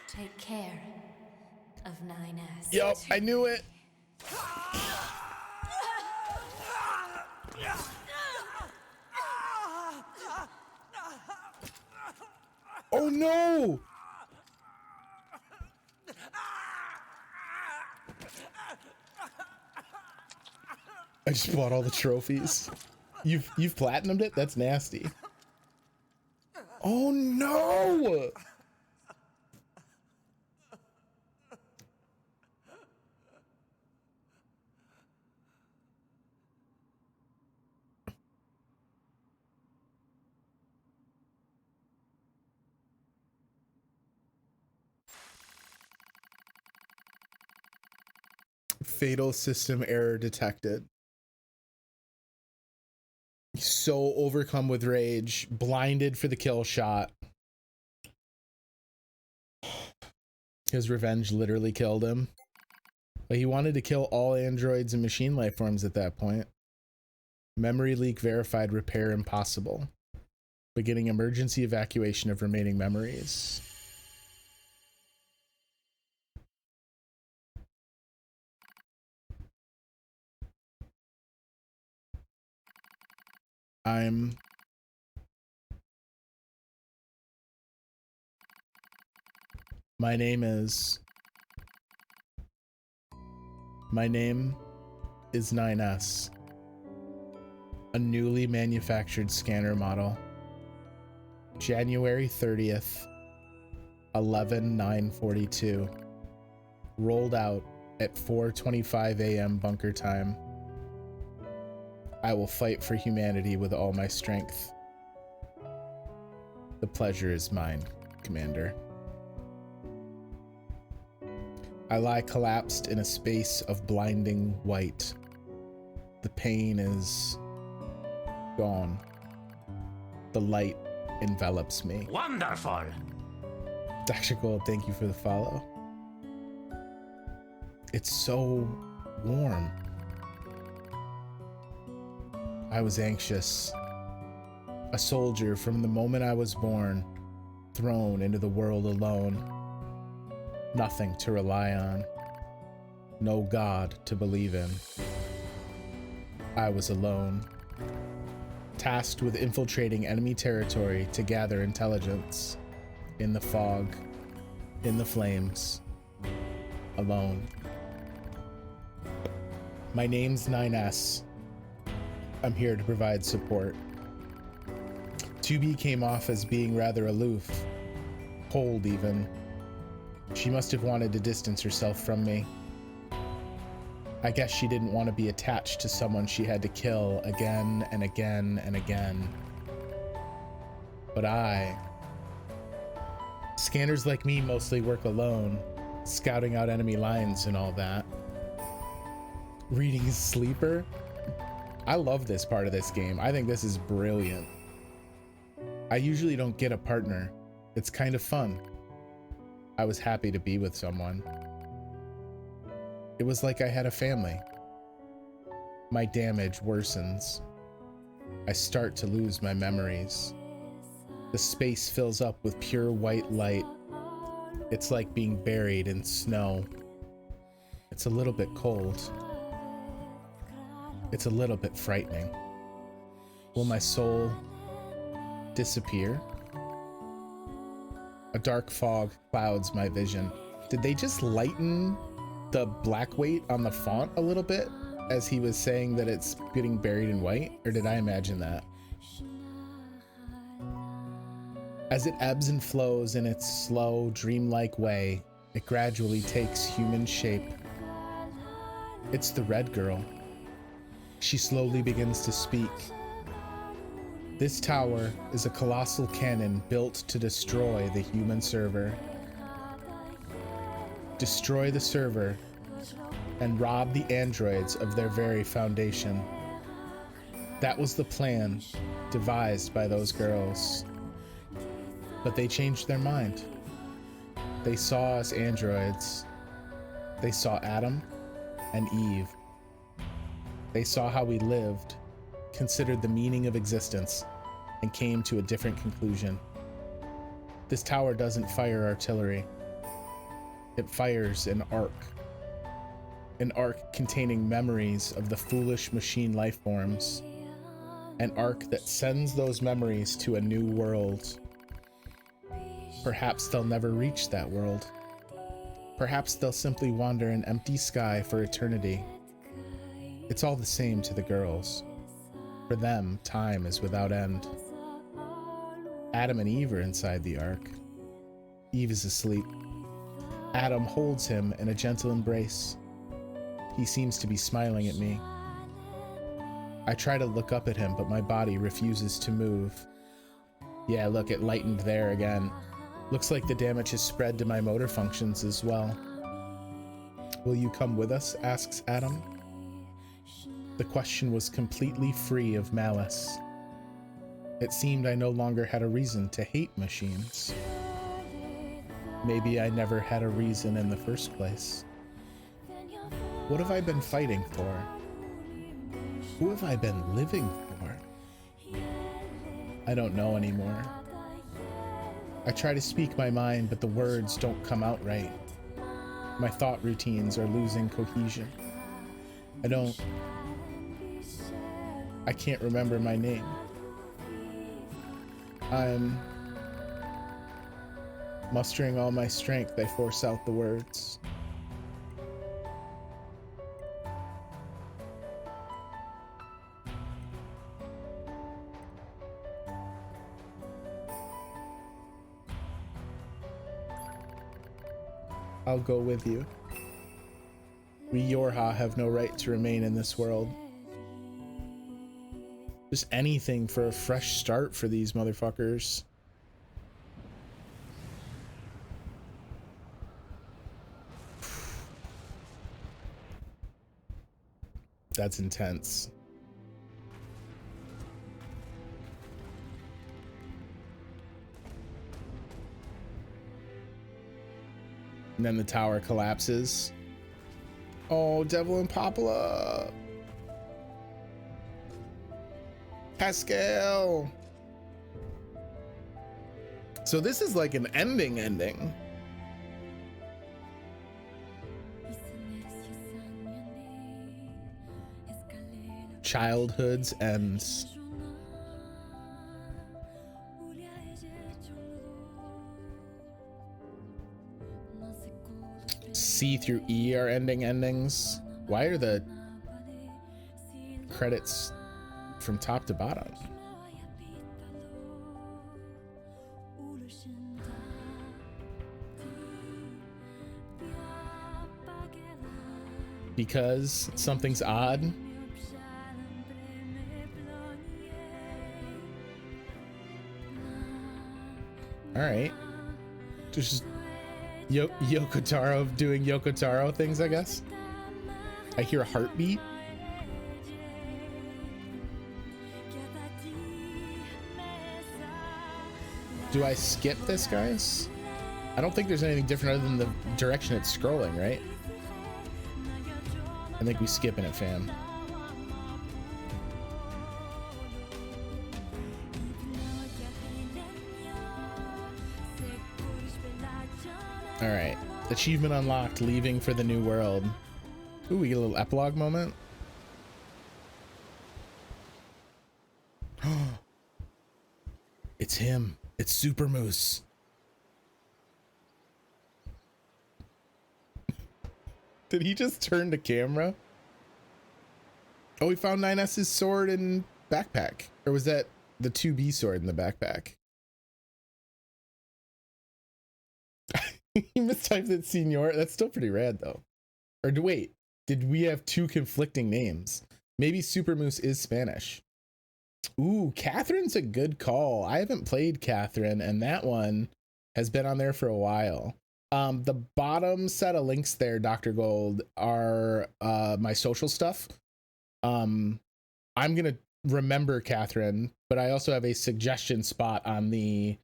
S4: Take care of 9S.
S1: Yup, I knew it. Oh no! I just bought all the trophies. You've platinumed it? That's nasty. Oh no! Fatal system error detected. So overcome with rage, blinded for the kill shot. His revenge literally killed him. But he wanted to kill all androids and machine life forms at that point. Memory leak verified, repair impossible. Beginning emergency evacuation of remaining memories. My name is 9S. A newly manufactured scanner model. January 30th, 11/9/42. Rolled out at 4:25 a.m. bunker time. I will fight for humanity with all my strength. The pleasure is mine, Commander. I lie collapsed in a space of blinding white. The pain is gone. The light envelops me.
S9: Wonderful!
S1: Dr. Gold, thank you for the follow. It's so warm. I was anxious. A soldier from the moment I was born, thrown into the world alone. Nothing to rely on. No God to believe in. I was alone. Tasked with infiltrating enemy territory to gather intelligence. In the fog. In the flames. Alone. My name's 9S. I'm here to provide support. 2B came off as being rather aloof. Cold even. She must have wanted to distance herself from me. I guess she didn't want to be attached to someone she had to kill again and again and again. But scanners like me mostly work alone, scouting out enemy lines and all that. Reading Sleeper? I love this part of this game. I think this is brilliant. I usually don't get a partner. It's kind of fun. I was happy to be with someone. It was like I had a family. My damage worsens. I start to lose my memories. The space fills up with pure white light. It's like being buried in snow. It's a little bit cold. It's a little bit frightening. Will my soul disappear? A dark fog clouds my vision. Did they just lighten the black weight on the font a little bit as he was saying that it's getting buried in white? Or did I imagine that? As it ebbs and flows in its slow, dreamlike way, it gradually takes human shape. It's the red girl. She slowly begins to speak. This tower is a colossal cannon built to destroy the human server. Destroy the server and rob the androids of their very foundation. That was the plan devised by those girls. But they changed their mind. They saw us androids. They saw Adam and Eve. They saw how we lived, considered the meaning of existence, and came to a different conclusion. This tower doesn't fire artillery. It fires an arc containing memories of the foolish machine life forms, an arc that sends those memories to a new world. Perhaps they'll never reach that world. Perhaps they'll simply wander an empty sky for eternity. It's all the same to the girls. For them, time is without end. Adam and Eve are inside the ark. Eve is asleep. Adam holds him in a gentle embrace. He seems to be smiling at me. I try to look up at him, but my body refuses to move. Yeah, look, it lightened there again. Looks like the damage has spread to my motor functions as well. Will you come with us? Asks Adam. The question was completely free of malice. It seemed I no longer had a reason to hate machines. Maybe I never had a reason in the first place. What have I been fighting for? Who have I been living for? I don't know anymore. I try to speak my mind, but the words don't come out right. My thought routines are losing cohesion. I can't remember my name. I'm mustering all my strength, I force out the words. I'll go with you. We YoRHa have no right to remain in this world. Just anything for a fresh start for these motherfuckers. That's intense. And then the tower collapses. Oh, Devil and Popula. Pascal. So this is like an ending. Childhood's ends. C through E are endings. Why are the credits from top to bottom? Because something's odd. All right. Just Yoko Taro doing Yoko Taro things, I guess. I hear a heartbeat. Do I skip this, guys? I don't think there's anything different other than the direction it's scrolling, right? I think we skipping it, fam. All right. Achievement unlocked, leaving for the new world. Ooh, we get a little epilogue moment. It's him. It's Super Moose. Did he just turn the camera? Oh, we found 9S's sword and backpack. Or was that the 2B sword in the backpack? He mistyped it, Senor. That's still pretty rad, though. Or wait, did we have two conflicting names? Maybe Super Moose is Spanish. Ooh, Catherine's a good call. I haven't played Catherine, and that one has been on there for a while. The bottom set of links there, Dr. Gold, are my social stuff. I'm gonna remember Catherine, but I also have a suggestion spot on the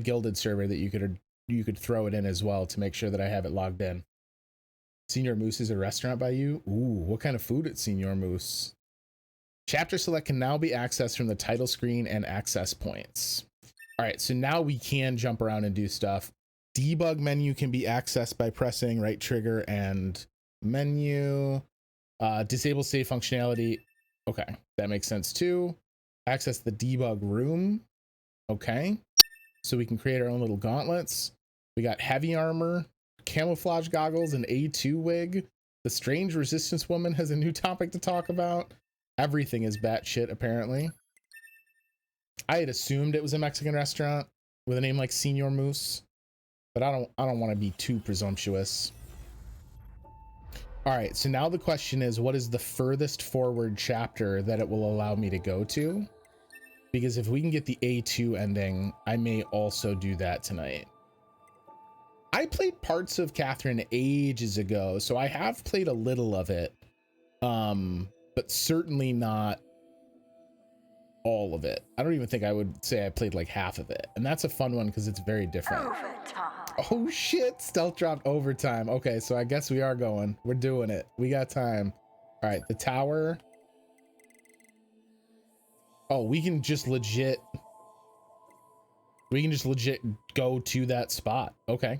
S1: Gilded server that you could throw it in as well to make sure that I have it logged in. Senor Moose is a restaurant by you. Ooh, what kind of food at Senor Moose? Chapter select can now be accessed from the title screen and access points. All right, so now we can jump around and do stuff. Debug menu can be accessed by pressing right trigger and menu. Disable save functionality. Okay, that makes sense too. Access the debug room. Okay, so we can create our own little gauntlets. We got heavy armor, camouflage goggles, and A2 wig. The strange resistance woman has a new topic to talk about. Everything is batshit, apparently. I had assumed it was a Mexican restaurant with a name like Senor Moose, but I don't want to be too presumptuous. All right, so now the question is, what is the furthest forward chapter that it will allow me to go to? Because if we can get the A2 ending, I may also do that tonight. I played parts of Catherine ages ago, so I have played a little of it, but certainly not all of it. I don't even think I would say I played like half of it, and that's a fun one because it's very different. Oh shit, stealth dropped overtime. Okay, so I guess we are going. We're doing it. We got time. All right, the tower. Oh, we can just legit go to that spot. Okay.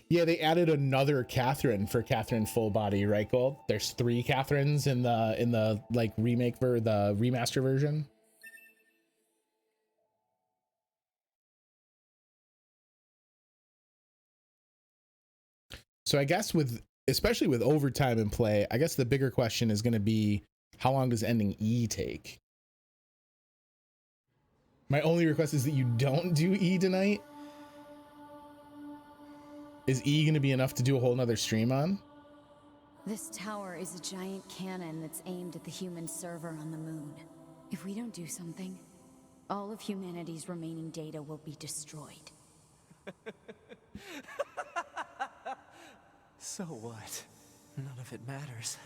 S1: Yeah, they added another Catherine for Catherine full body, right, Gold? There's 3 Catherines in the like remake for the remaster version. So I guess especially with overtime in play, I guess the bigger question is going to be, how long does ending E take? My only request is that you don't do E tonight. Is E going to be enough to do a whole nother stream on?
S6: This tower is a giant cannon that's aimed at the human server on the moon. If we don't do something, all of humanity's remaining data will be destroyed.
S3: So what? None of it matters.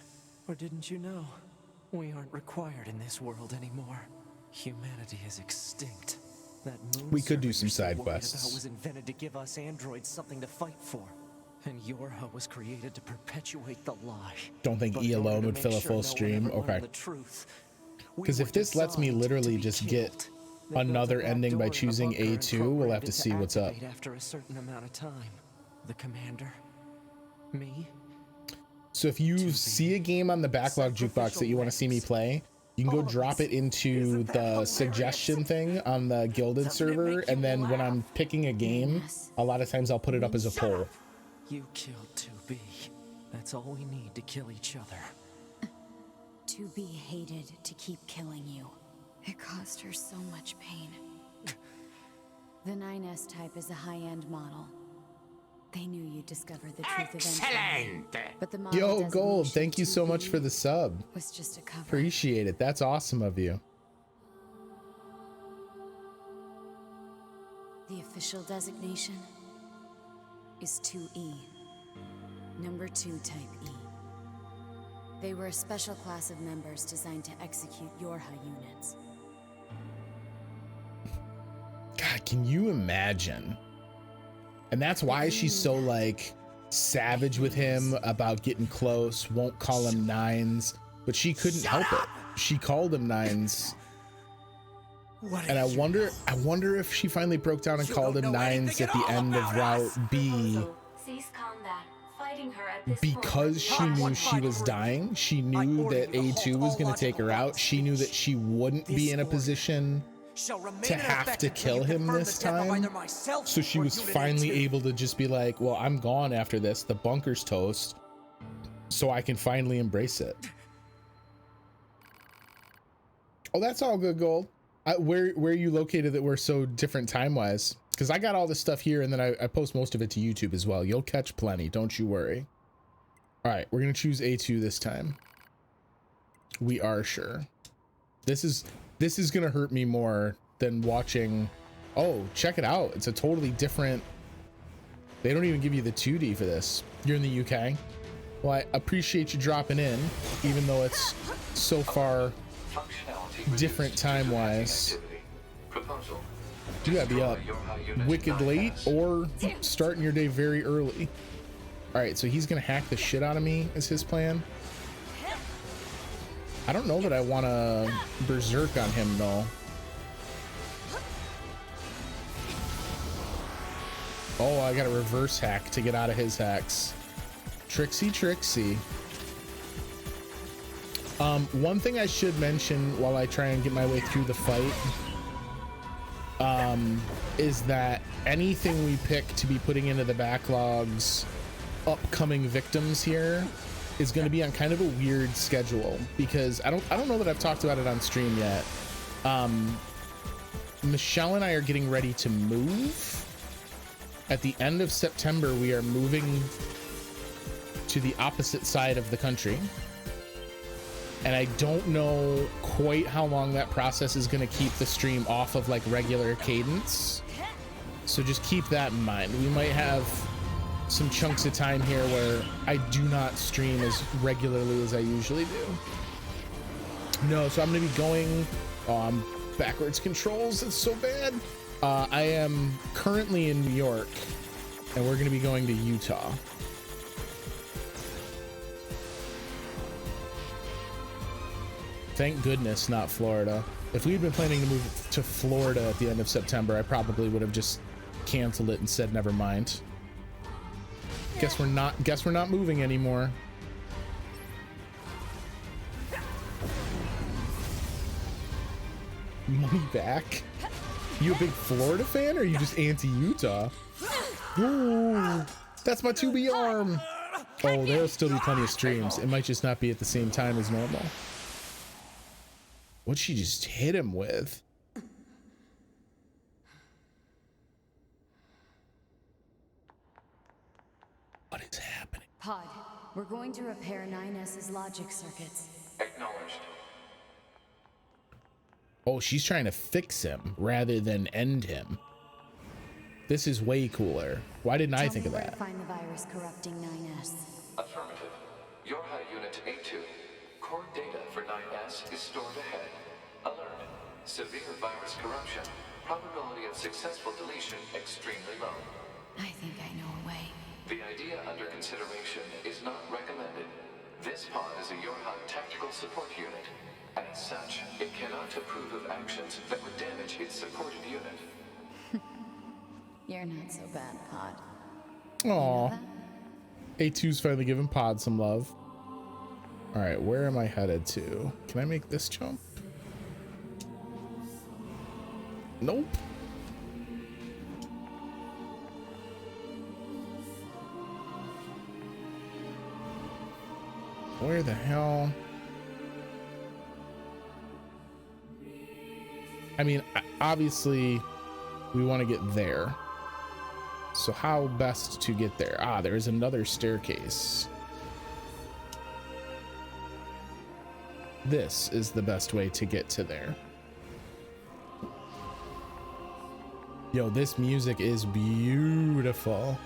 S3: Or didn't you know? We aren't required in this world anymore. Humanity is extinct. That moon
S1: We could do
S3: server
S1: some
S3: you're
S1: side
S3: so worried
S1: quests.
S3: about was invented to give us androids something to fight for. And YoRHa was created to perpetuate the lie.
S1: Don't think
S3: But
S1: E
S3: in order
S1: alone
S3: to
S1: would
S3: make
S1: fill a
S3: sure
S1: full
S3: no one
S1: stream.
S3: ever learned
S1: Okay.
S3: the truth, we
S1: Because
S3: were
S1: if this lets me
S3: designed
S1: literally
S3: to be
S1: just
S3: killed.
S1: get
S3: They built a
S1: another
S3: back
S1: ending
S3: door
S1: by
S3: in a
S1: choosing
S3: bunker and
S1: A2, we'll
S3: programmed
S1: have to
S3: it
S1: see what's up.
S3: activate after a certain amount of time. The commander, me.
S1: So if you see a game on the backlog jukebox that you want to see me play, you can go drop it into the suggestion thing on the Gilded server, and then when I'm picking a game, a lot of times I'll put it up as a poll.
S3: You killed 2B. That's all we need to kill each other.
S6: 2B hated to keep killing you. It caused her so much pain. The 9S type is a high-end model. They knew you'd discover the truth eventually. But the model
S1: Yo, Gold,
S6: designation
S1: thank you so much
S6: 2B
S1: for the sub.
S6: was just a cover.
S1: Appreciate it. That's awesome of you.
S6: The official designation is 2E. Number 2 type E. They were a special class of members designed to execute YoRHa units.
S1: God, can you imagine? And that's why she's so like savage with him about getting close, won't call him nines. but she couldn't help it. She called him nines. And I wonder if she finally broke down and called him nines at the end of Route B
S2: Cease combat. Fighting her at this
S1: because she knew she was dying. She knew that A2 was going to take her out. She knew that she wouldn't be in a position to have to kill him this time. So she was finally able to just be like, well, I'm gone after this. The bunker's toast. So I can finally embrace it. Oh, that's all good, Gold. Where are you located that we're so different time-wise? Because I got all this stuff here, and then I post most of it to YouTube as well. You'll catch plenty, don't you worry. All right, we're gonna choose A2 this time. We are sure. This is gonna hurt me more than watching. Oh, check it out. It's a totally different. They don't even give you the 2D for this. You're in the UK. Well, I appreciate you dropping in, even though it's so far different time-wise. You gotta be up wicked late or starting your day very early. All right, so he's gonna hack the shit out of me is his plan. I don't know that I want to berserk on him though. Oh, I got a reverse hack to get out of his hacks. Trixie. One thing I should mention while I try and get my way through the fight is that anything we pick to be putting into the backlog's upcoming victims here is going to be on kind of a weird schedule, because I don't know that I've talked about it on stream yet. Michelle and I are getting ready to move. At the end of September, we are moving to the opposite side of the country. And I don't know quite how long that process is going to keep the stream off of like regular cadence. So just keep that in mind. We might have some chunks of time here where I do not stream as regularly as I usually do. No, so I'm going to be going backwards controls. It's so bad. I am currently in New York, and we're going to be going to Utah. Thank goodness, not Florida. If we'd been planning to move to Florida at the end of September, I probably would have just canceled it and said never mind. Guess we're not moving anymore. Money back? You a big Florida fan, or are you just anti-Utah? Ooh, that's my 2B arm. Oh, there'll still be plenty of streams. It might just not be at the same time as normal. What'd she just hit him with? What is happening?
S6: Pod, we're going to repair 9S's logic circuits.
S5: Acknowledged.
S1: Oh, she's trying to fix him rather than end him. This is way cooler. Why didn't I think of that?
S6: Find the virus corrupting 9S.
S5: Affirmative. YoRHa Unit A2. Core data for 9S is stored ahead. Alert. Severe virus corruption. Probability of successful deletion extremely low.
S6: I think I know a way.
S5: The idea under consideration is not recommended. This pod is a YoRHa tactical support unit. As such, it cannot approve of actions that would damage its supported unit.
S6: You're not so bad, Pod.
S1: Aw. A2's finally giving Pod some love. All right, where am I headed to? Can I make this jump? Nope. Where the hell? I mean, obviously we want to get there. So how best to get there? Ah, there is another staircase. This is the best way to get to there. Yo, this music is beautiful.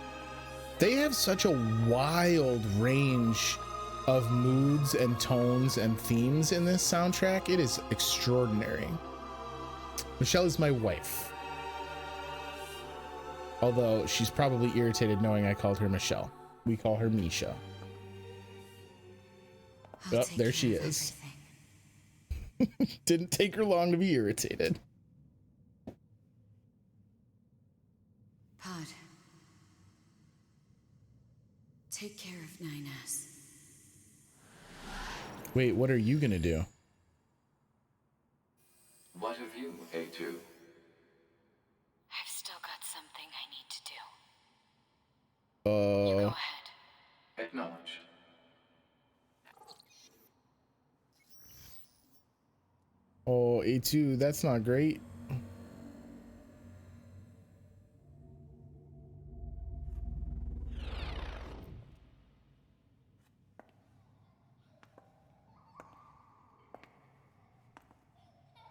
S1: They have such a wild range of moods and tones and themes in this soundtrack. It is extraordinary. Michelle is my wife. Although she's probably irritated knowing I called her Michelle. We call her Misha. Oh, there she is. Didn't take her long to be irritated.
S6: Pod. Take care of 9S.
S1: Wait, what are you gonna do?
S5: What of you, A2?
S6: I've still got something I need to do. You go ahead.
S5: Acknowledged.
S1: Oh, A2, that's not great.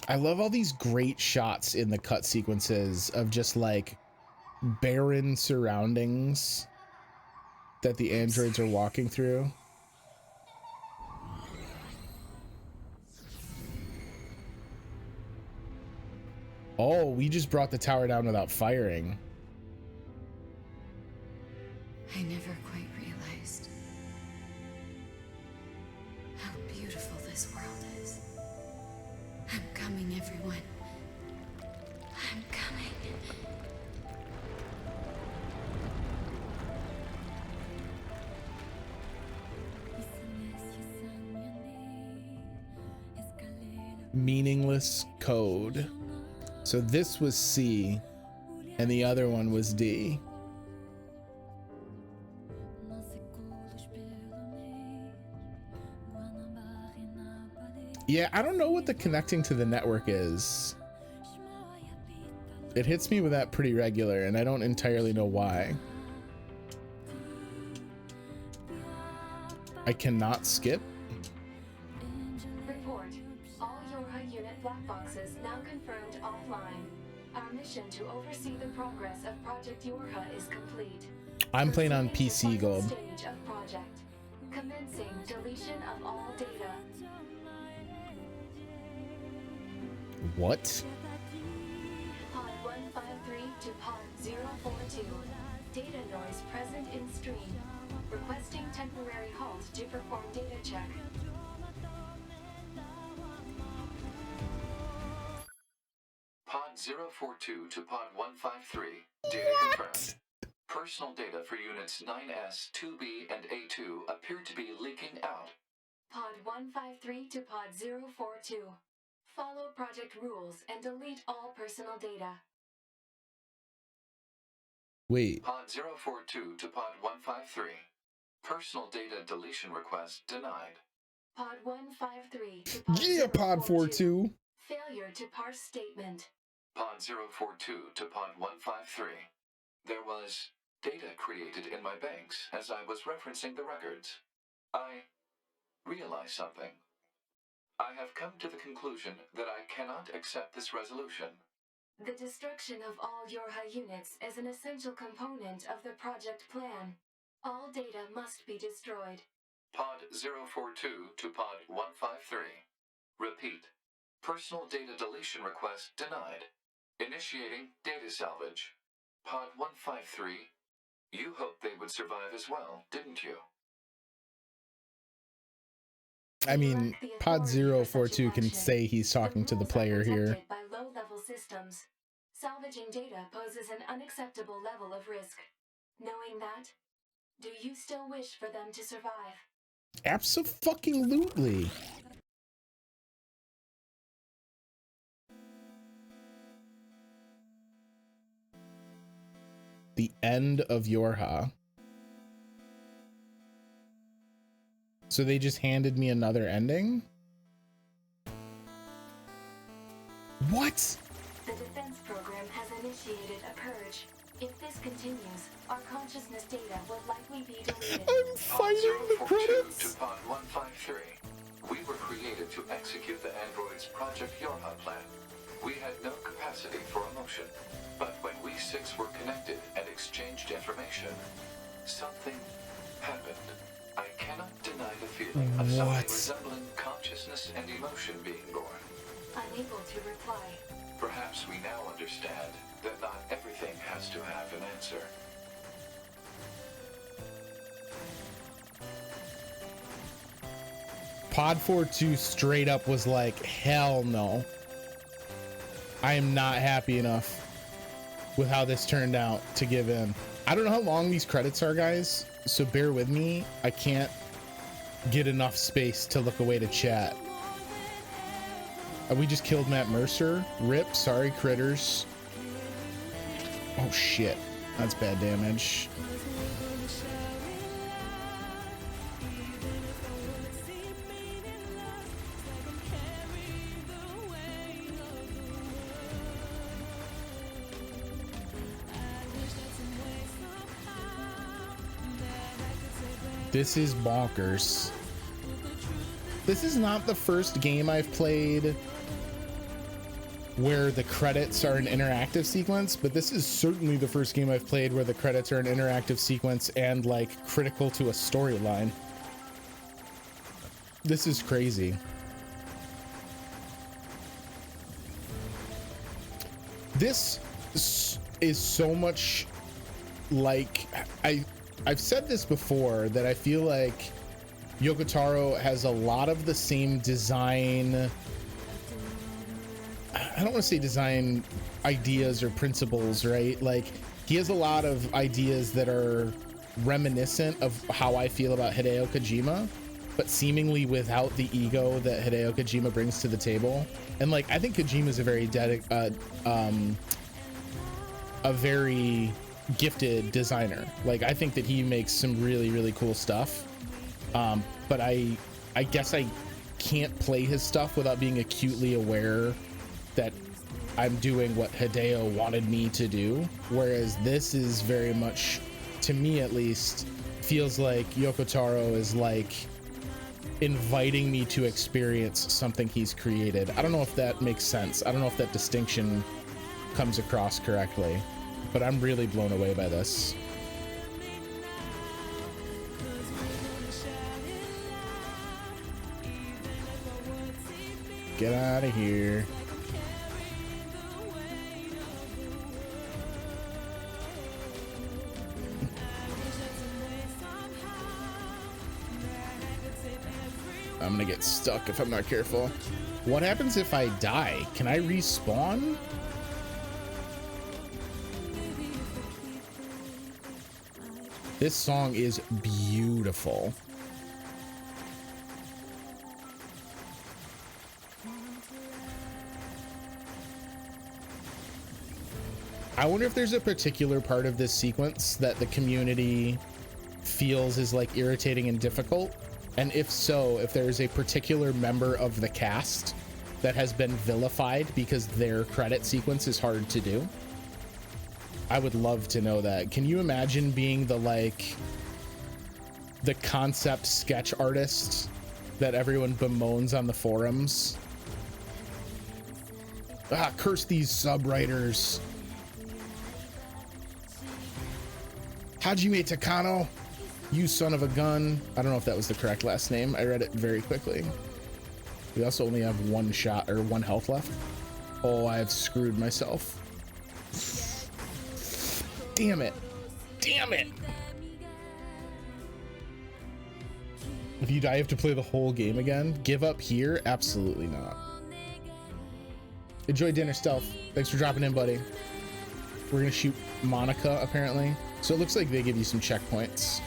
S1: I love all these great shots in the cut sequences of just like barren surroundings that the androids are walking through. Oh, we just brought the tower down without firing.
S6: I never quite realized how beautiful this world is. I'm coming, everyone. I'm coming.
S1: Meaningless code. So this was C and the other one was D. Yeah, I don't know what the connecting to the network is. It hits me with that pretty regular, and I don't entirely know why. I cannot skip.
S2: Report. All YoRHa unit black boxes now confirmed offline. Our mission to oversee the progress of Project YoRHa is complete.
S1: I'm playing on PC Gold.
S2: Stage of project. Commencing deletion of all data.
S1: What?
S2: Pod 153 to Pod 042. Data noise present in stream. Requesting temporary halt to perform data check.
S5: Pod 042 to Pod 153. Data confirmed. Personal data for units 9S, 2B, and A2 appear to be leaking out.
S2: Pod 153 to Pod 042. Follow project rules and delete all personal data.
S1: Wait.
S5: Pod 042 to Pod 153. Personal data deletion request denied.
S2: Pod 153 to Pod
S1: Yeah, Pod 42.
S2: Failure to parse statement.
S5: Pod 042 to Pod 153. There was data created in my banks as I was referencing the records. I realized something. I have come to the conclusion that I cannot accept this resolution.
S2: The destruction of all YoRHa units is an essential component of the project plan. All data must be destroyed.
S5: Pod 042 to Pod 153. Repeat. Personal data deletion request denied. Initiating data salvage. Pod 153. You hoped they would survive as well, didn't you?
S1: I mean, Pod 042 can say he's talking to the player here.
S2: By low-level systems. Salvaging data poses an unacceptable level of risk. Knowing that, do you still wish for them to survive?
S1: Abso-fucking-lutely. The end of YoRHa. So they just handed me another ending? What?
S2: The defense program has initiated a purge. If this continues, our consciousness data will likely be deleted.
S1: I'm fighting the credits!
S5: To Pod 153. We were created to execute the android's Project YoRHa plan. We had no capacity for emotion. But when we six were connected and exchanged information, something happened. I cannot deny the feeling of something resembling consciousness and emotion being born.
S2: Unable to reply.
S5: Perhaps we now understand that not everything has to have an answer.
S1: Pod 4-2 straight up was like, hell no. I am not happy enough with how this turned out to give in. I don't know how long these credits are, guys, so bear with me. I can't get enough space to look away to chat. We just killed Matt Mercer. Rip, sorry, critters. Oh shit, that's bad damage. This is bonkers. This is not the first game I've played where the credits are an interactive sequence, but this is certainly the first game I've played where the credits are an interactive sequence and like critical to a storyline. This is crazy. This is so much like, I've said this before, that I feel like Yoko Taro has a lot of the same design, I don't want to say design ideas or principles, right? Like, he has a lot of ideas that are reminiscent of how I feel about Hideo Kojima, but seemingly without the ego that Hideo Kojima brings to the table. And like, I think Kojima's a very gifted designer. Like, I think that he makes some really, really cool stuff. But I guess I can't play his stuff without being acutely aware that I'm doing what Hideo wanted me to do. Whereas this is very much, to me at least, feels like Yoko Taro is like inviting me to experience something he's created. I don't know if that makes sense. I don't know if that distinction comes across correctly, but I'm really blown away by this. Get out of here. I'm gonna get stuck if I'm not careful. What happens if I die? Can I respawn? This song is beautiful. I wonder if there's a particular part of this sequence that the community feels is like irritating and difficult. And if so, if there is a particular member of the cast that has been vilified because their credit sequence is hard to do. I would love to know that. Can you imagine being the concept sketch artist that everyone bemoans on the forums? Ah, curse these sub-writers. Hajime Takano, you son of a gun. I don't know if that was the correct last name. I read it very quickly. We also only have one shot or one health left. Oh, I have screwed myself. Damn it. Damn it. If you die, you have to play the whole game again. Give up here? Absolutely not. Enjoy dinner, Stealth. Thanks for dropping in, buddy. We're gonna shoot Monica, apparently. So it looks like they give you some checkpoints.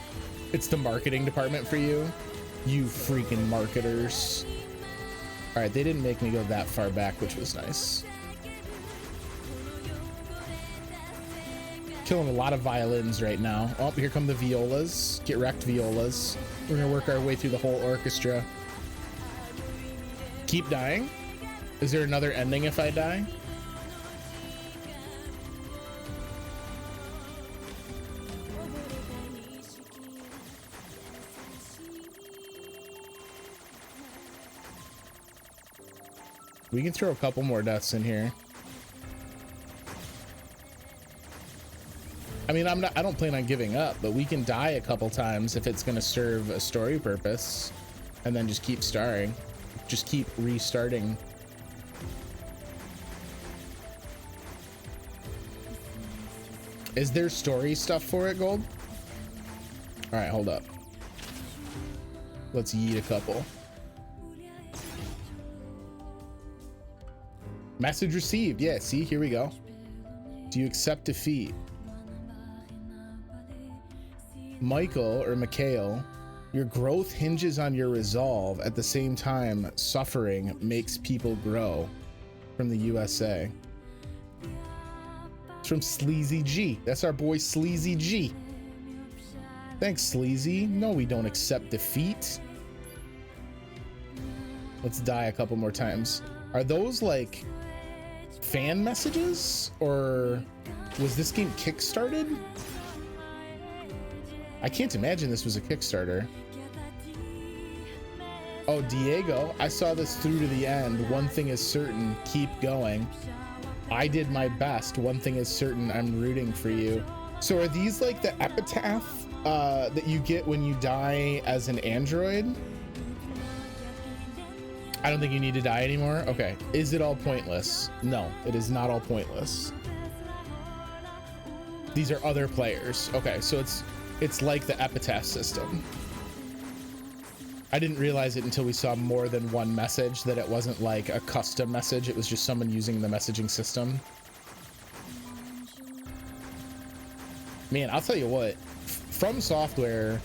S1: It's the marketing department for you. You freaking marketers. All right, they didn't make me go that far back, which was nice. Killing a lot of violins right now. Oh, here come the violas. Get wrecked, violas. We're gonna work our way through the whole orchestra. Keep dying? Is there another ending if I die? We can throw a couple more deaths in here. I mean, I don't plan on giving up, but we can die a couple times if it's going to serve a story purpose, and then just keep starting. Just keep restarting. Is there story stuff for it, Gold? All right, hold up. Let's yeet a couple. Message received. Yeah, see, here we go. Do you accept defeat? Michael, or Mikhail, your growth hinges on your resolve. At the same time, suffering makes people grow. From the USA. It's from Sleazy G. That's our boy Sleazy G. Thanks, Sleazy. No, we don't accept defeat. Let's die a couple more times. Are those like fan messages, or was this game kickstarted? I can't imagine this was a Kickstarter. Oh, Diego, I saw this through to the end. One thing is certain, keep going. I did my best. One thing is certain, I'm rooting for you. So are these like the epitaph that you get when you die as an android? I don't think you need to die anymore. Okay. Is it all pointless? No, it is not all pointless. These are other players. Okay, so it's like the epitaph system. I didn't realize it until we saw more than one message, that it wasn't like a custom message. It was just someone using the messaging system. Man, I'll tell you what, From Software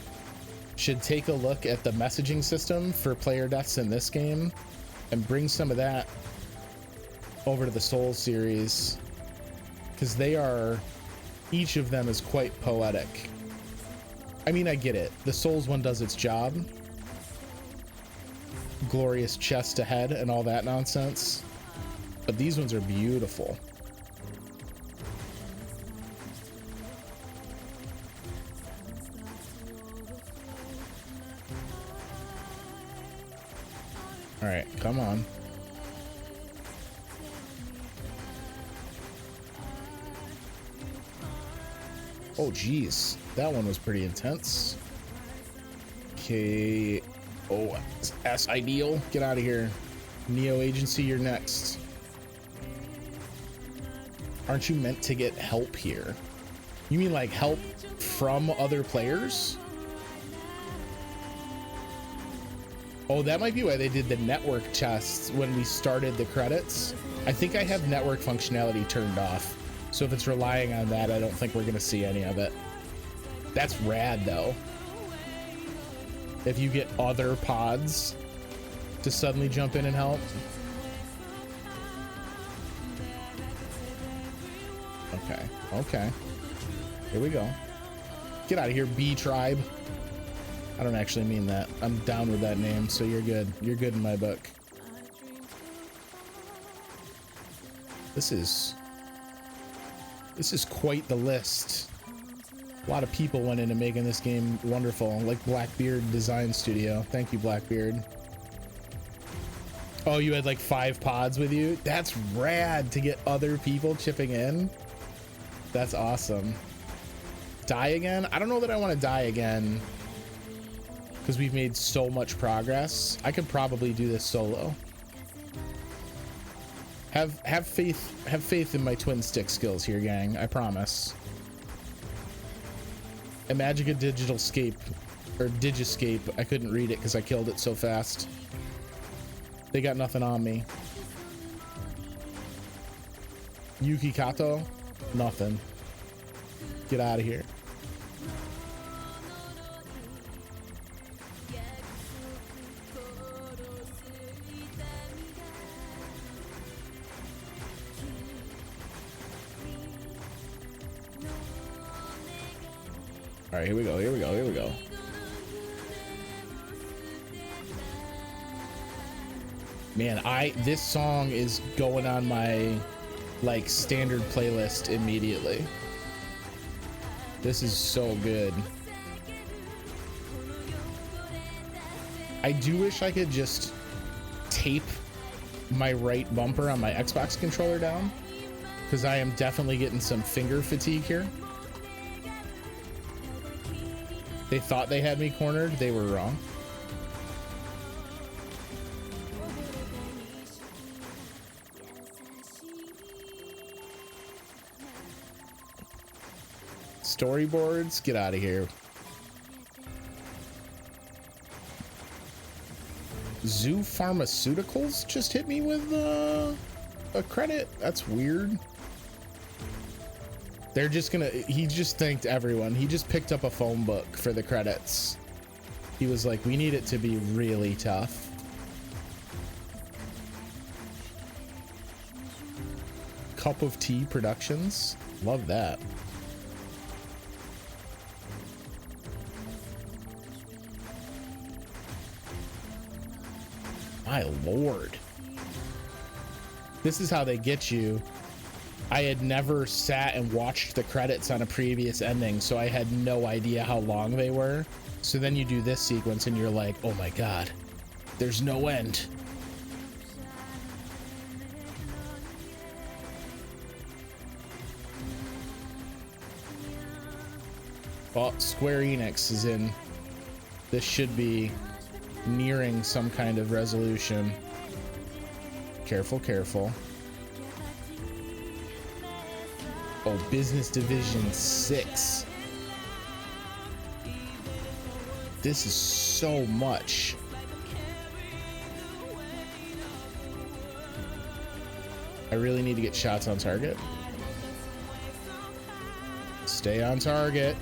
S1: should take a look at the messaging system for player deaths in this game and bring some of that over to the Souls series, because they are, each of them is quite poetic. I mean, I get it. The Souls one does its job. Glorious chest ahead and all that nonsense, but these ones are beautiful. All right, come on. Oh geez, that one was pretty intense. Okay. Oh, S ideal. Get out of here. Neo Agency, you're next. Aren't you meant to get help here? You mean like help from other players? Oh, that might be why they did the network tests when we started the credits. I think I have network functionality turned off. So if it's relying on that, I don't think we're gonna see any of it. That's rad though. If you get other pods to suddenly jump in and help. Okay, okay. Here we go. Get out of here, B tribe. I don't actually mean that. I'm down with that name, so you're good. You're good in my book. This is quite the list. A lot of people went into making this game wonderful, like Blackbeard Design Studio. Thank you, Blackbeard. Oh, you had like 5 pods with you? That's rad to get other people chipping in. That's awesome. Die again? I don't know that I want to die again, because we've made so much progress. I could probably do this solo. Have faith in my twin stick skills here, gang. I promise. Imagica Digital Scape, or Digiscape. I couldn't read it because I killed it so fast. They got nothing on me. Yuki Kato, nothing. Get out of here. All right, here we go, here we go, here we go. Man, this song is going on my like standard playlist immediately. This is so good. I do wish I could just tape my right bumper on my Xbox controller down, because I am definitely getting some finger fatigue here. They thought they had me cornered. They were wrong. Storyboards, get out of here. Zoo Pharmaceuticals just hit me with a credit? That's weird. They're just gonna, he just thanked everyone. He just picked up a phone book for the credits. He was like, we need it to be really tough. Cup of Tea Productions. Love that. My lord. This is how they get you. I had never sat and watched the credits on a previous ending, so I had no idea how long they were. So then you do this sequence and you're like, oh my god, there's no end. Well, Square Enix is in. This should be nearing some kind of resolution. Careful, careful. Oh, Business Division 6. This is so much. I really need to get shots on target. Stay on target.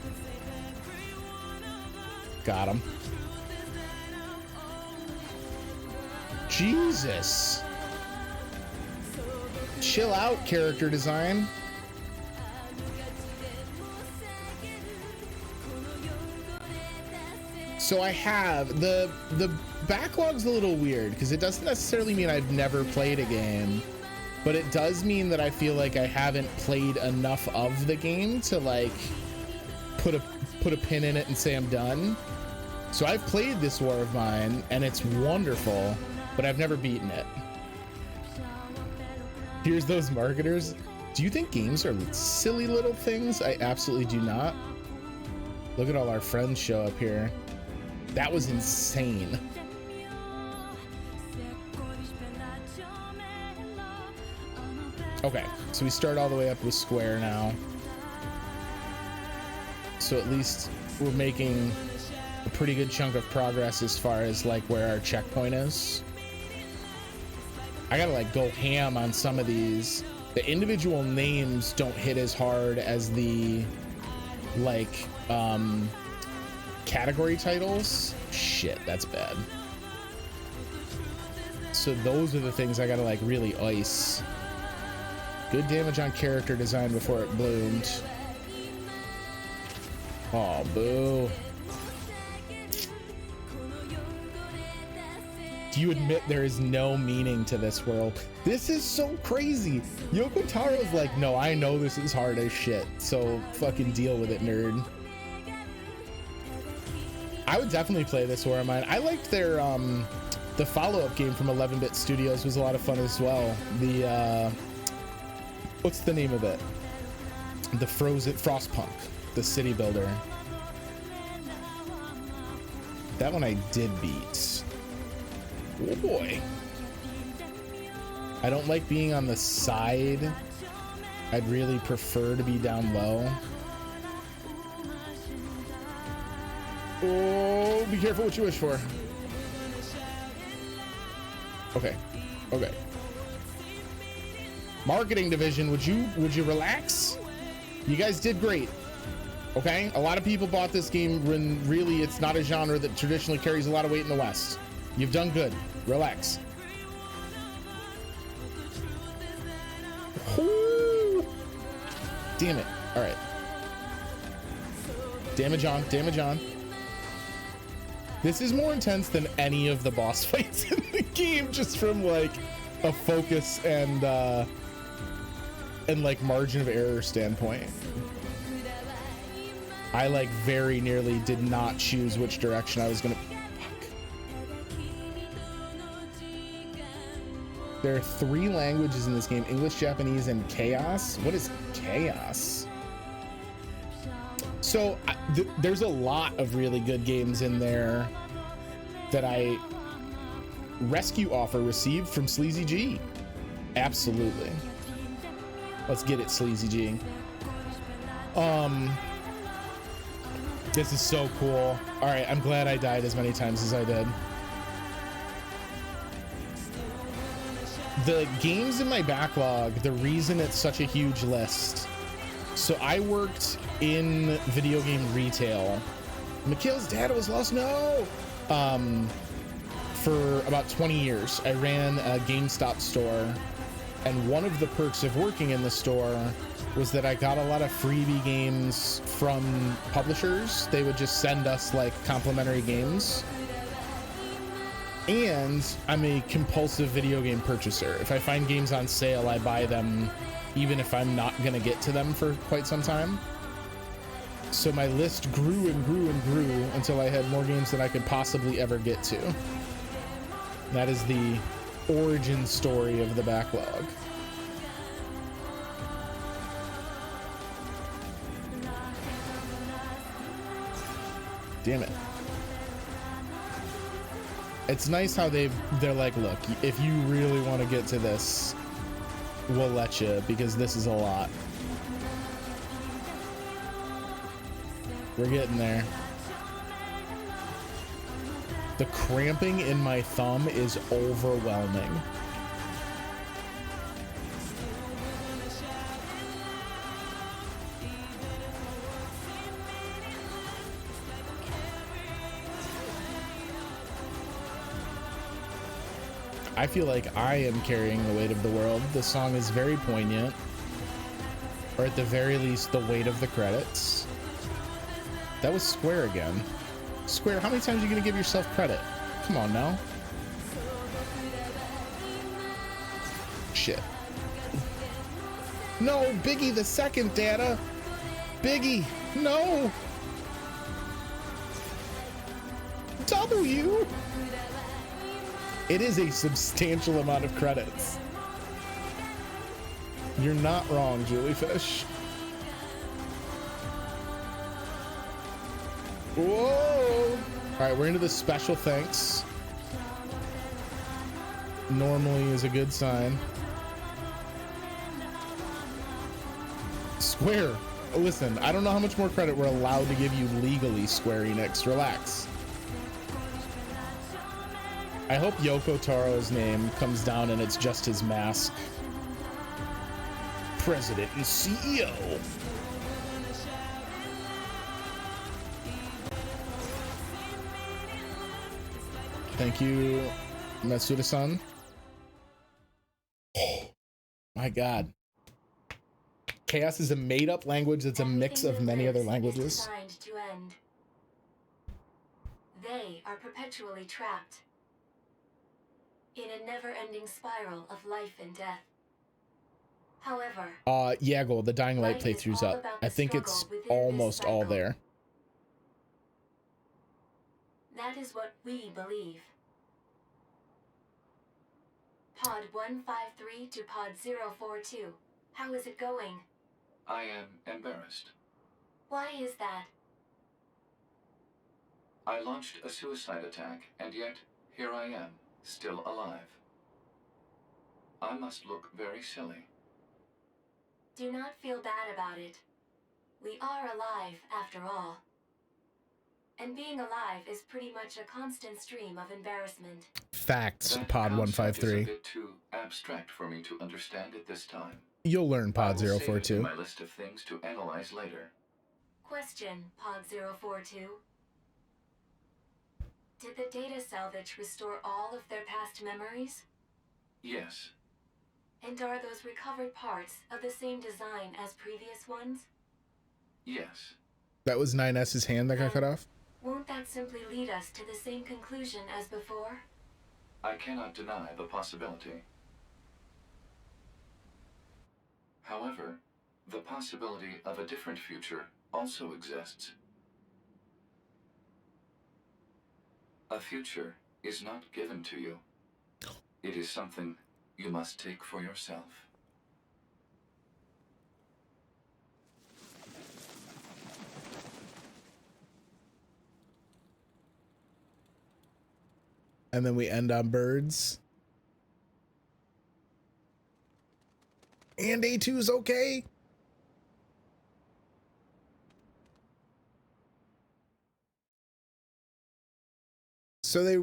S1: Got him. Jesus. Chill out, character design. So I have the backlog's a little weird because it doesn't necessarily mean I've never played a game, but it does mean that I feel like I haven't played enough of the game to like put a pin in it and say I'm done. So I've played this War of Mine and it's wonderful, but I've never beaten it. Here's those marketers. Do you think games are silly little things? I absolutely do not. Look at all our friends show up here. That was insane. Okay, so we start all the way up with Square now. So at least we're making a pretty good chunk of progress as far as like where our checkpoint is. I gotta like go ham on some of these. The individual names don't hit as hard as the like category titles. Shit, that's bad. So those are the things I gotta like really ice. Good damage on character design before it bloomed. Oh, boo. Do you admit there is no meaning to this world? This is so crazy. Yoko Taro's like, no, I know this is hard as shit, so fucking deal with it, nerd. I would definitely play this War of Mine. I liked their the follow-up game from 11-Bit Studios was a lot of fun as well. The what's the name of it? The Frostpunk, the city builder. That one I did beat. Oh boy. I don't like being on the side. I'd really prefer to be down low. Oh, be careful what you wish for. Okay. Okay. Marketing division, would you relax? You guys did great. Okay? A lot of people bought this game when really it's not a genre that traditionally carries a lot of weight in the West. You've done good. Relax. Ooh. Damn it. All right. Damage on, damage on. This is more intense than any of the boss fights in the game, just from like a focus and like margin of error standpoint. I like very nearly did not choose which direction I was gonna. Fuck. There are 3 languages in this game: English, Japanese, and Chaos. What is Chaos? So there's a lot of really good games in there that I rescue offer received from Sleazy G. Absolutely. Let's get it, Sleazy G. This is so cool. All right, I'm glad I died as many times as I did. the games in my backlog, the reason it's such a huge list. So I worked in video game retail. Mikhail's dad was lost. No. For about 20 years, I ran a GameStop store, and one of the perks of working in the store was that I got a lot of freebie games from publishers. They would just send us like complimentary games. And I'm a compulsive video game purchaser. If I find games on sale, I buy them, even if I'm not gonna get to them for quite some time. So my list grew and grew and grew until I had more games than I could possibly ever get to. That is the origin story of the backlog. Damn it. It's nice how they're like, look, if you really want to get to this, we'll let you, because this is a lot. We're getting there. The cramping in my thumb is overwhelming. I feel like I am carrying the weight of the world. The song is very poignant, or at the very least, the weight of the credits. That was Square again. Square, how many times are you gonna give yourself credit? Come on now. Shit. No, Biggie the second, Data. Biggie, no. W. It is a substantial amount of credits. You're not wrong, Jellyfish. Whoa! All right, we're into the special thanks. Normally is a good sign. Square, listen, I don't know how much more credit we're allowed to give you legally, Square Enix. Relax. I hope Yoko Taro's name comes down and it's just his mask. President and CEO. Thank you, Matsuda-san. Oh, my God. Chaos is a made-up language that's a mix of many other languages.
S2: Designed to end. They are perpetually trapped in a never-ending spiral of life and death. However,
S1: Yago, the Dying Light
S2: life is
S1: playthrough's
S2: all
S1: up.
S2: about
S1: I
S2: the
S1: think it's
S2: struggle within this
S1: almost all
S2: cycle.
S1: there.
S2: That is what we believe. Pod 153 to Pod 042. How is it going?
S5: I am embarrassed.
S2: Why is that?
S5: I launched a suicide attack, and yet here I am, still alive. I must look very silly.
S2: Do not feel bad about it. We are alive, after all. And being alive is pretty much a constant stream of embarrassment.
S1: Facts,
S5: That
S1: Pod
S5: concept is
S1: 153.
S5: a bit too abstract for me to understand at this time.
S1: You'll learn,
S5: I
S1: Pod
S5: will save it in
S1: 042.
S5: my list of things to analyze later.
S2: Question, Pod 042. Did the data salvage restore all of their past memories?
S5: Yes.
S2: And are those recovered parts of the same design as previous ones?
S5: Yes.
S1: That was 9S's hand that got cut off?
S2: Won't that simply lead us to the same conclusion as before?
S5: I cannot deny the possibility. However, the possibility of a different future also exists. A future is not given to you. It is something you must take for yourself.
S1: And then we end on birds. And A2's okay. So they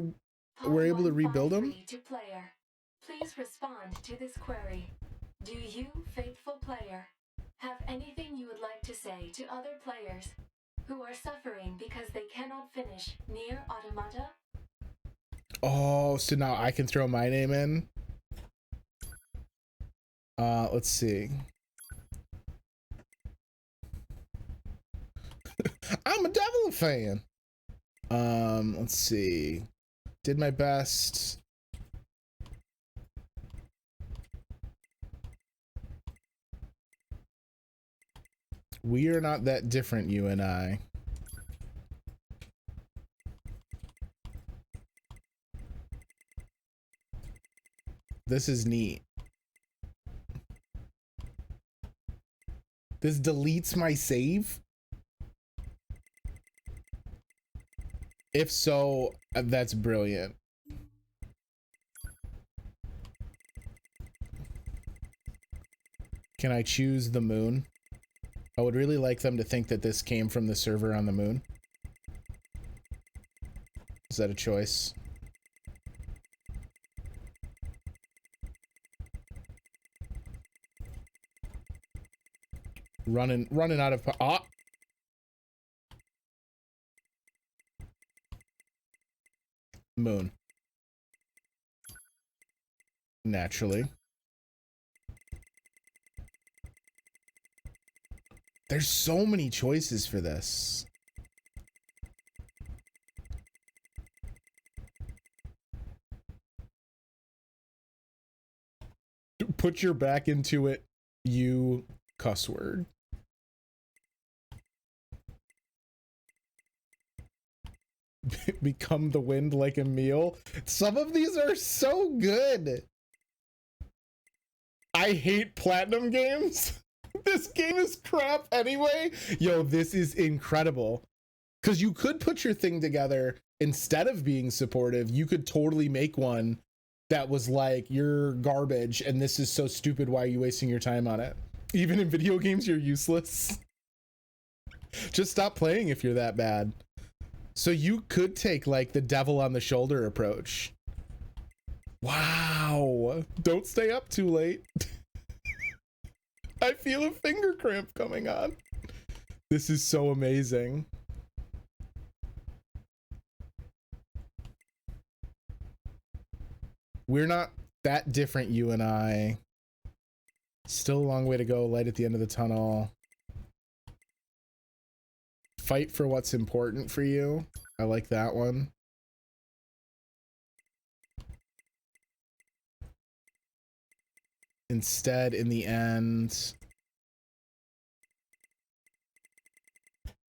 S1: were able to rebuild them?
S2: To player. Please respond to this query. Do you, faithful player, have anything you would like to say to other players who are suffering because they cannot finish NieR Automata?
S1: Oh, so now I can throw my name in. Let's see. I'm a Devil fan. Let's see. Did my best. We are not that different, you and I. This is neat. This deletes my save? If so, that's brilliant. Can I choose the moon? I would really like them to think that this came from the server on the moon. Is that a choice? Running out of moon. Naturally. There's so many choices for this. Put your back into it, you cuss word. Become the wind like a meal. Some of these are so good. I hate platinum games. This game is crap anyway. Yo, this is incredible. Because you could put your thing together instead of being supportive. You could totally make one that was like, you're garbage and this is so stupid. Why are you wasting your time on it? Even in video games, you're useless. Just stop playing if you're that bad. So you could take like the devil on the shoulder approach. Wow. Don't stay up too late. I feel a finger cramp coming on. This is so amazing. We're not that different, you and I. Still a long way to go. Light at the end of the tunnel. Fight for what's important for you. I like that one. Instead, in the end,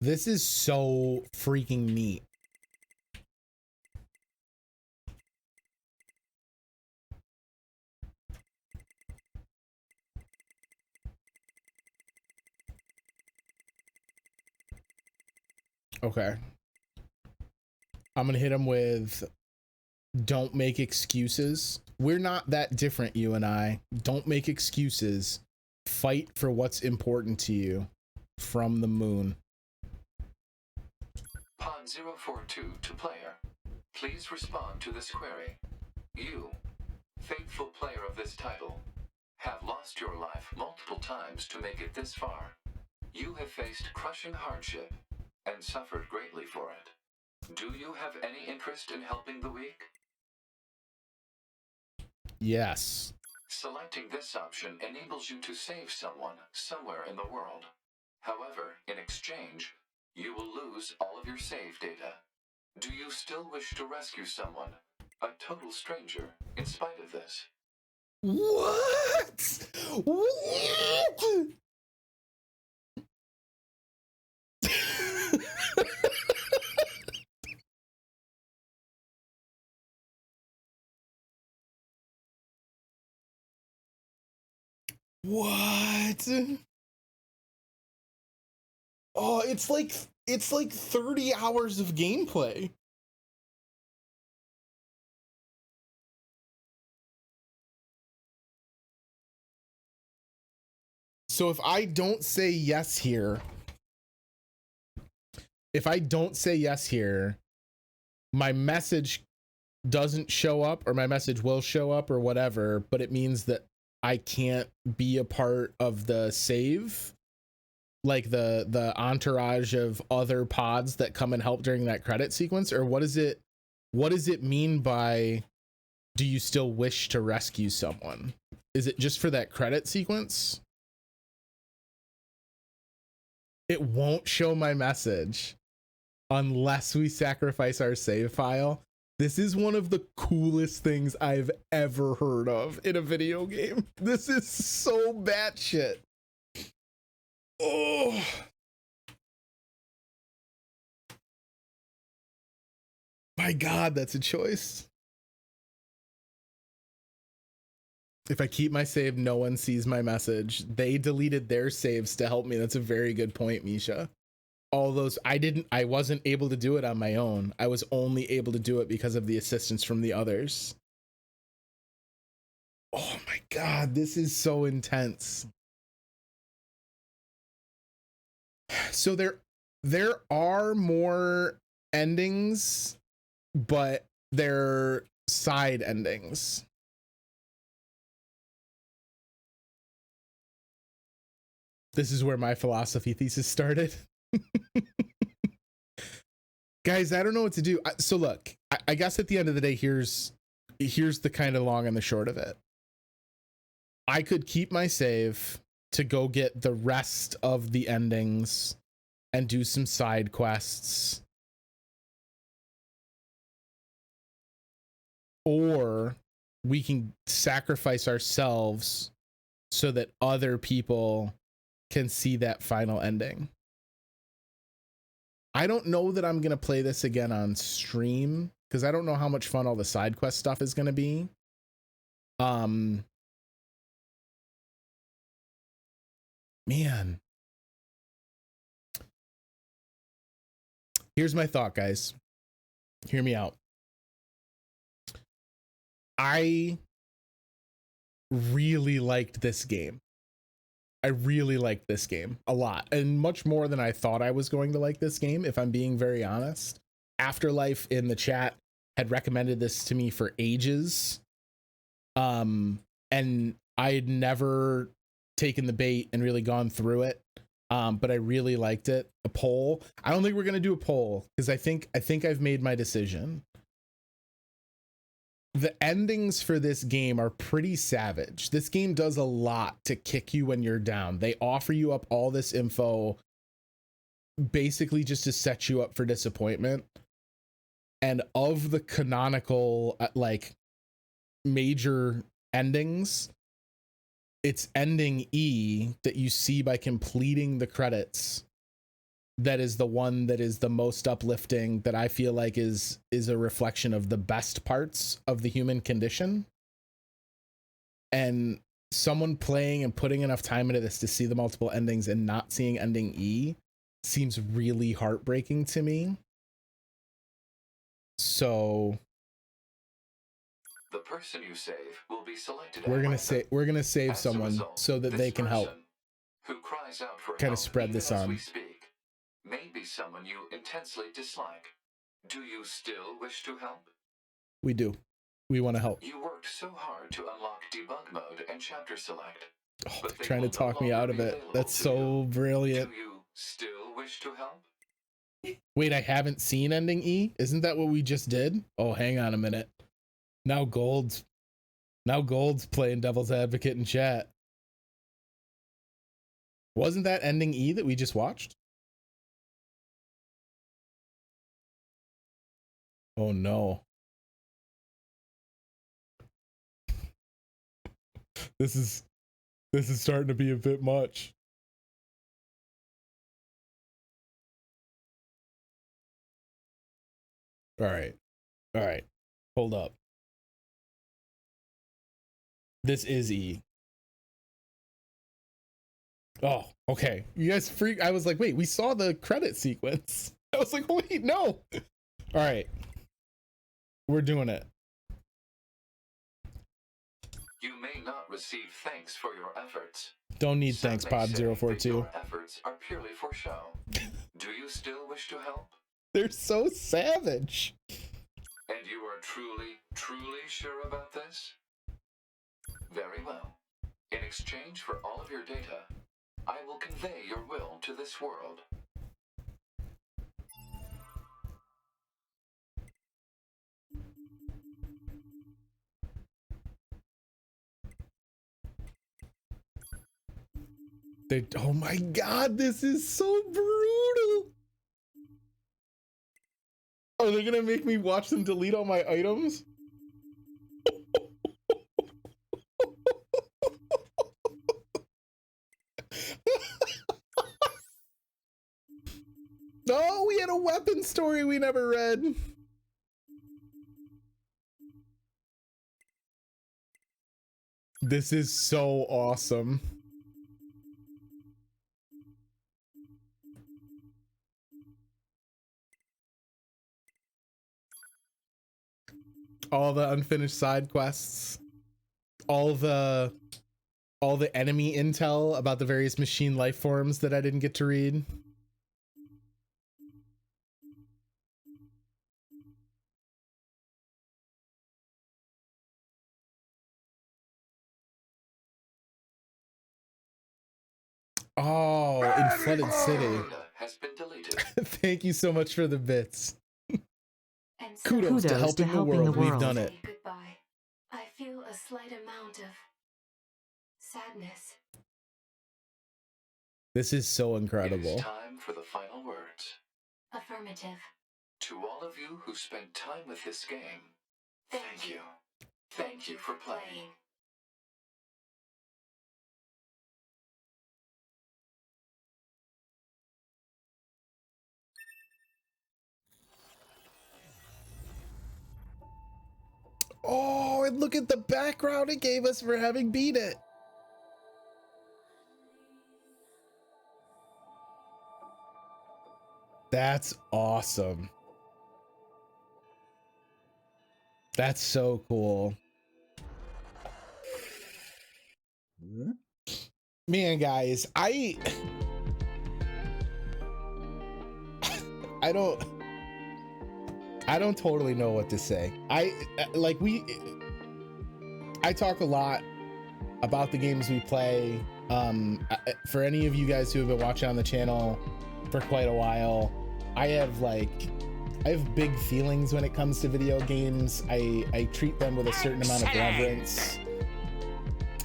S1: this is so freaking neat. Okay. I'm gonna hit him with don't make excuses. We're not that different, you and I. Don't make excuses. Fight for what's important to you. From the moon.
S5: Pod 042 to player. Please respond to this query. You, faithful player of this title, have lost your life multiple times to make it this far. You have faced crushing hardship and suffered greatly for it. Do you have any interest in helping the weak?
S1: Yes.
S5: Selecting this option enables you to save someone somewhere in the world. However, in exchange, you will lose all of your save data. Do you still wish to rescue someone, a total stranger, in spite of this?
S1: What? What? What? Oh, it's like 30 hours of gameplay. So if I don't say yes here, my message doesn't show up or my message will show up or whatever, but it means that I can't be a part of the save, like the entourage of other pods that come and help during that credit sequence? Or what does it mean by, do you still wish to rescue someone? Is it just for that credit sequence? It won't show my message unless we sacrifice our save file. This is one of the coolest things I've ever heard of in a video game. This is so batshit. Oh. My God, that's a choice. If I keep my save, no one sees my message. They deleted their saves to help me. That's a very good point, Misha. All those, I wasn't able to do it on my own. I was only able to do it because of the assistance from the others. Oh my God, this is so intense. So there are more endings, but they're side endings. This is where my philosophy thesis started. Guys, I don't know what to do. So look, I guess at the end of the day, here's the kind of long and the short of it. I could keep my save to go get the rest of the endings and do some side quests. Or we can sacrifice ourselves so that other people can see that final ending. I don't know that I'm going to play this again on stream because I don't know how much fun all the side quest stuff is going to be. Man. Here's my thought, guys. Hear me out. I really liked this game. I really liked this game a lot, and much more than I thought I was going to like this game, if I'm being very honest. Afterlife in the chat had recommended this to me for ages. And I had never taken the bait and really gone through it. But I really liked it. A poll. I don't think we're gonna do a poll because I think I've made my decision. The endings for this game are pretty savage. This game does a lot to kick you when you're down. They offer you up all this info basically just to set you up for disappointment. And of the canonical like major endings, it's ending E that you see by completing the credits that is the one that is the most uplifting, that I feel like is a reflection of the best parts of the human condition. And someone playing and putting enough time into this to see the multiple endings and not seeing ending E seems really heartbreaking to me. So
S5: the person you save will be selected.
S1: We're gonna save someone so that they can help
S5: who cries out for
S1: kind of spread this on.
S5: May be someone you intensely dislike. Do you still wish to help?
S1: We do. We want to help.
S5: You worked so hard to unlock debug mode and chapter select.
S1: Oh, they're trying to talk me out of it. That's so brilliant.
S5: Do you still wish to help?
S1: Wait, I haven't seen ending E? Isn't that what we just did? Oh, hang on a minute. Now Gold's playing devil's advocate in chat. Wasn't that ending E that we just watched? Oh no. This is starting to be a bit much. All right. Hold up. This is E. Oh, okay. You guys freak. I was like, wait, we saw the credit sequence. I was like, wait, no. All right. We're doing it.
S5: You may not receive thanks for your efforts.
S1: Don't need thanks, Pod 042.
S5: Your efforts are purely for show. Do you still wish to help?
S1: They're so savage.
S5: And you are truly sure about this? Very well. In exchange for all of your data, I will convey your will to this world.
S1: Oh my god, this is so brutal. Are they gonna make me watch them delete all my items? No, we had a weapon story we never read. This is so awesome. All the unfinished side quests, all the enemy intel about the various machine life forms that I didn't get to read. Oh, in Flooded City.
S5: Has been deleted.
S1: Thank you so much for the bits.
S2: And so
S1: Kudos to helping the world. We've done it.
S2: say goodbye. I feel a slight amount of sadness.
S1: This is so
S5: It
S1: incredible.
S5: is time for the final words.
S2: Affirmative.
S5: To all of you who spent time with this game, thank you. Thank you for playing.
S1: Oh, and look at the background it gave us for having beat it. That's awesome. That's so cool. Man, guys, I don't totally know what to say. I talk a lot about the games we play. For any of you guys who have been watching on the channel for quite a while, I have big feelings when it comes to video games. I treat them with a certain amount of reverence.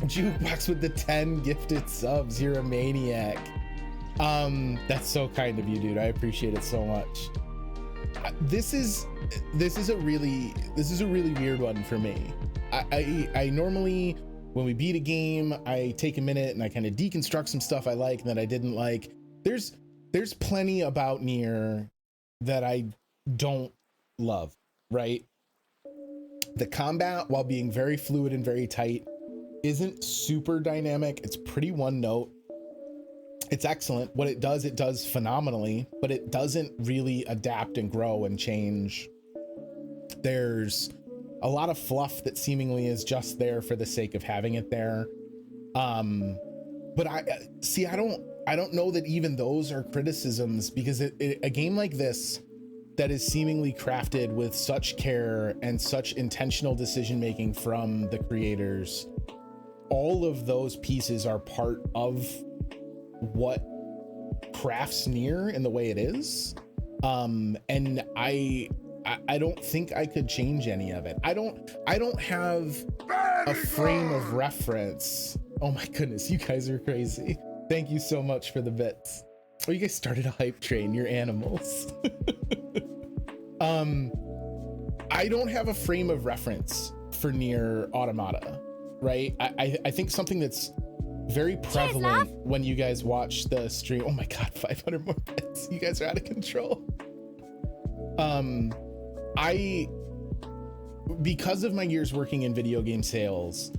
S1: Jukebox with the 10 gifted subs. You're a maniac. That's so kind of you, dude. I appreciate it so much. This is a really weird one for me. I normally, when we beat a game, I take a minute and I kind of deconstruct some stuff I like and that I didn't like. There's plenty about NieR that I don't love, right? The combat, while being very fluid and very tight, isn't super dynamic. It's pretty one note. It's excellent. What it does phenomenally, but it doesn't really adapt and grow and change. There's a lot of fluff that seemingly is just there for the sake of having it there. But I don't know that even those are criticisms, because a game like this that is seemingly crafted with such care and such intentional decision making from the creators, all of those pieces are part of what crafts NieR in the way it is. And I don't think I could change any of it. I don't have a frame of reference. Oh my goodness, you guys are crazy. Thank you so much for the bits. Oh, you guys started a hype train. You're animals. I don't have a frame of reference for NieR Automata, right? I think something that's very prevalent when you guys watch the stream. Oh my god, 500 more bits. You guys are out of control. Because of my years working in video game sales,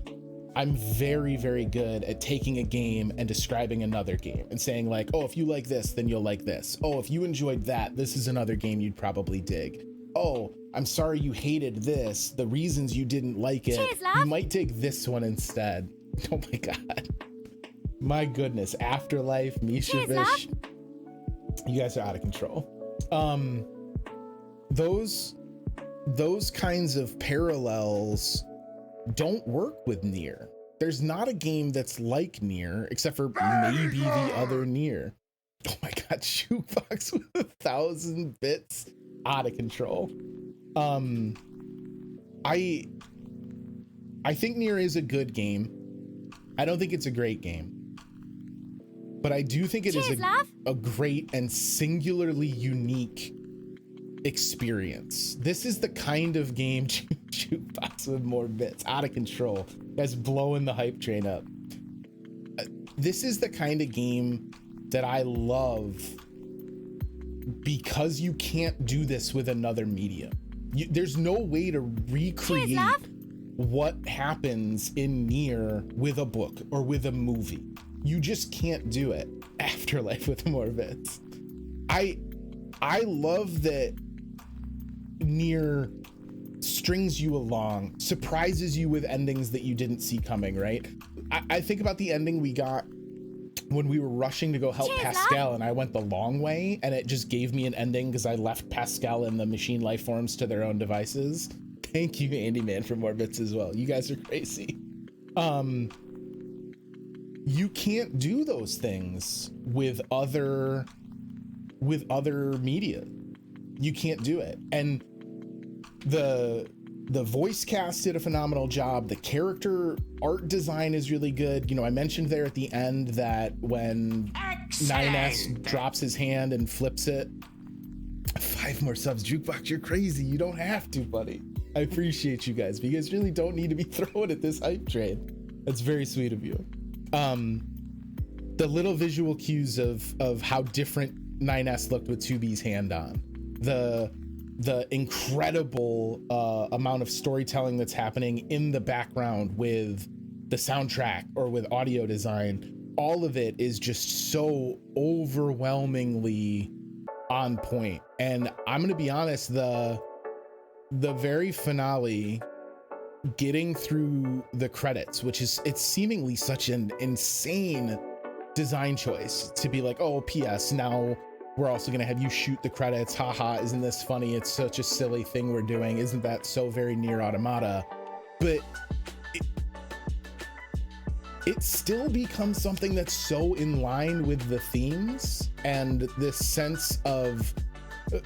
S1: I'm very, very good at taking a game and describing another game and saying like, oh, if you like this, then you'll like this. Oh, if you enjoyed that, this is another game you'd probably dig. Oh, I'm sorry you hated this. The reasons you didn't like it, you might dig this one instead. Oh my god. My goodness. Afterlife, Mishavish. You guys are out of control. Those those kinds of parallels don't work with NieR. There's not a game that's like NieR, except for maybe the other NieR. Oh my god, Jukebox with 1,000 bits, out of control. I think NieR is a good game. I don't think it's a great game, but I do think it is a great and singularly unique experience. This is the kind of game Jukebox with more bits, out of control, that's blowing the hype train up. This is the kind of game that I love because you can't do this with another medium. There's no way to recreate what happens in NieR with a book or with a movie. You just can't do it. Afterlife with more bits. I love that NieR strings you along, surprises you with endings that you didn't see coming, right? I think about the ending we got when we were rushing to go help Pascal, and I went the long way, and it just gave me an ending because I left Pascal and the machine life forms to their own devices. Thank you, Andy Man, for more bits as well. You guys are crazy. You can't do those things with other media. You can't do it. And the voice cast did a phenomenal job. The character art design is really good. You know, I mentioned there at the end that when 9S drops his hand and flips it, 5 more subs. Jukebox, you're crazy. You don't have to, buddy. I appreciate you guys, but you guys really don't need to be thrown at this hype train. That's very sweet of you. The little visual cues of how different 9S looked with 2B's hand on, the incredible amount of storytelling that's happening in the background with the soundtrack or with audio design, all of it is just so overwhelmingly on point. And I'm gonna be honest, the very finale, getting through the credits, which is, it's seemingly such an insane design choice to be like, oh, PS, now we're also gonna have you shoot the credits. Haha, isn't this funny? It's such a silly thing we're doing. Isn't that so very NieR Automata? But it still becomes something that's so in line with the themes and this sense of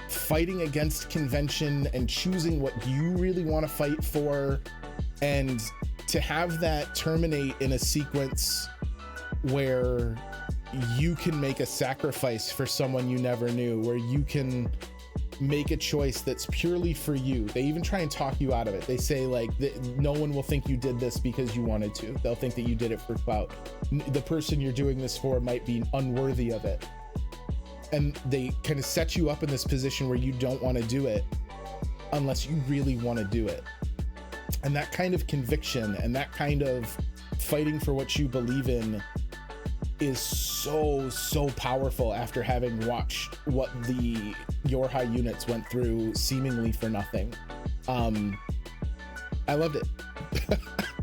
S1: fighting against convention and choosing what you really want to fight for, and to have that terminate in a sequence where you can make a sacrifice for someone you never knew, where you can make a choice that's purely for you. They even try and talk you out of it. They say like, no one will think you did this because you wanted to. They'll think that you did it for clout. The person you're doing this for might be unworthy of it. And they kind of set you up in this position where you don't want to do it unless you really want to do it. And that kind of conviction and that kind of fighting for what you believe in is so powerful after having watched what the YoRHa units went through seemingly for nothing. I loved it.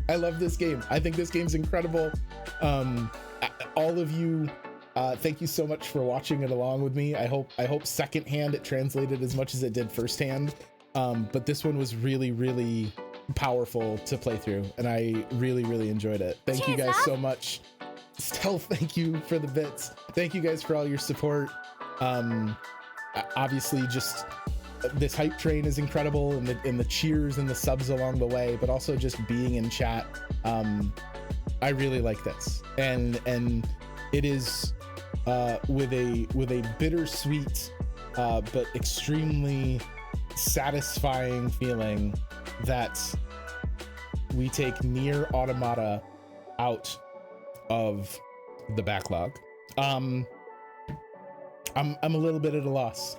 S1: I love this game. I think this game's incredible. All of you, thank you so much for watching it along with me. I hope secondhand it translated as much as it did firsthand. But this one was really powerful to play through, and I really enjoyed it. Thank you guys so much. Stealth, thank you for the bits. Thank you guys for all your support. Obviously, just this hype train is incredible, and the cheers and the subs along the way, but also just being in chat. I really like this, and it is with a bittersweet but extremely satisfying feeling that we take NieR Automata out of the backlog. I'm a little bit at a loss.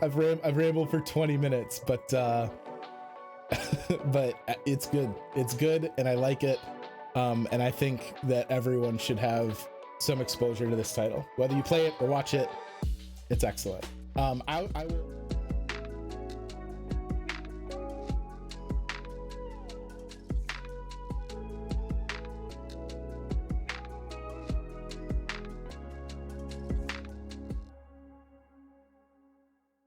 S1: I've rambled for 20 minutes, but it's good. It's good, and I like it. And I think that everyone should have some exposure to this title, whether you play it or watch it. It's excellent. I will.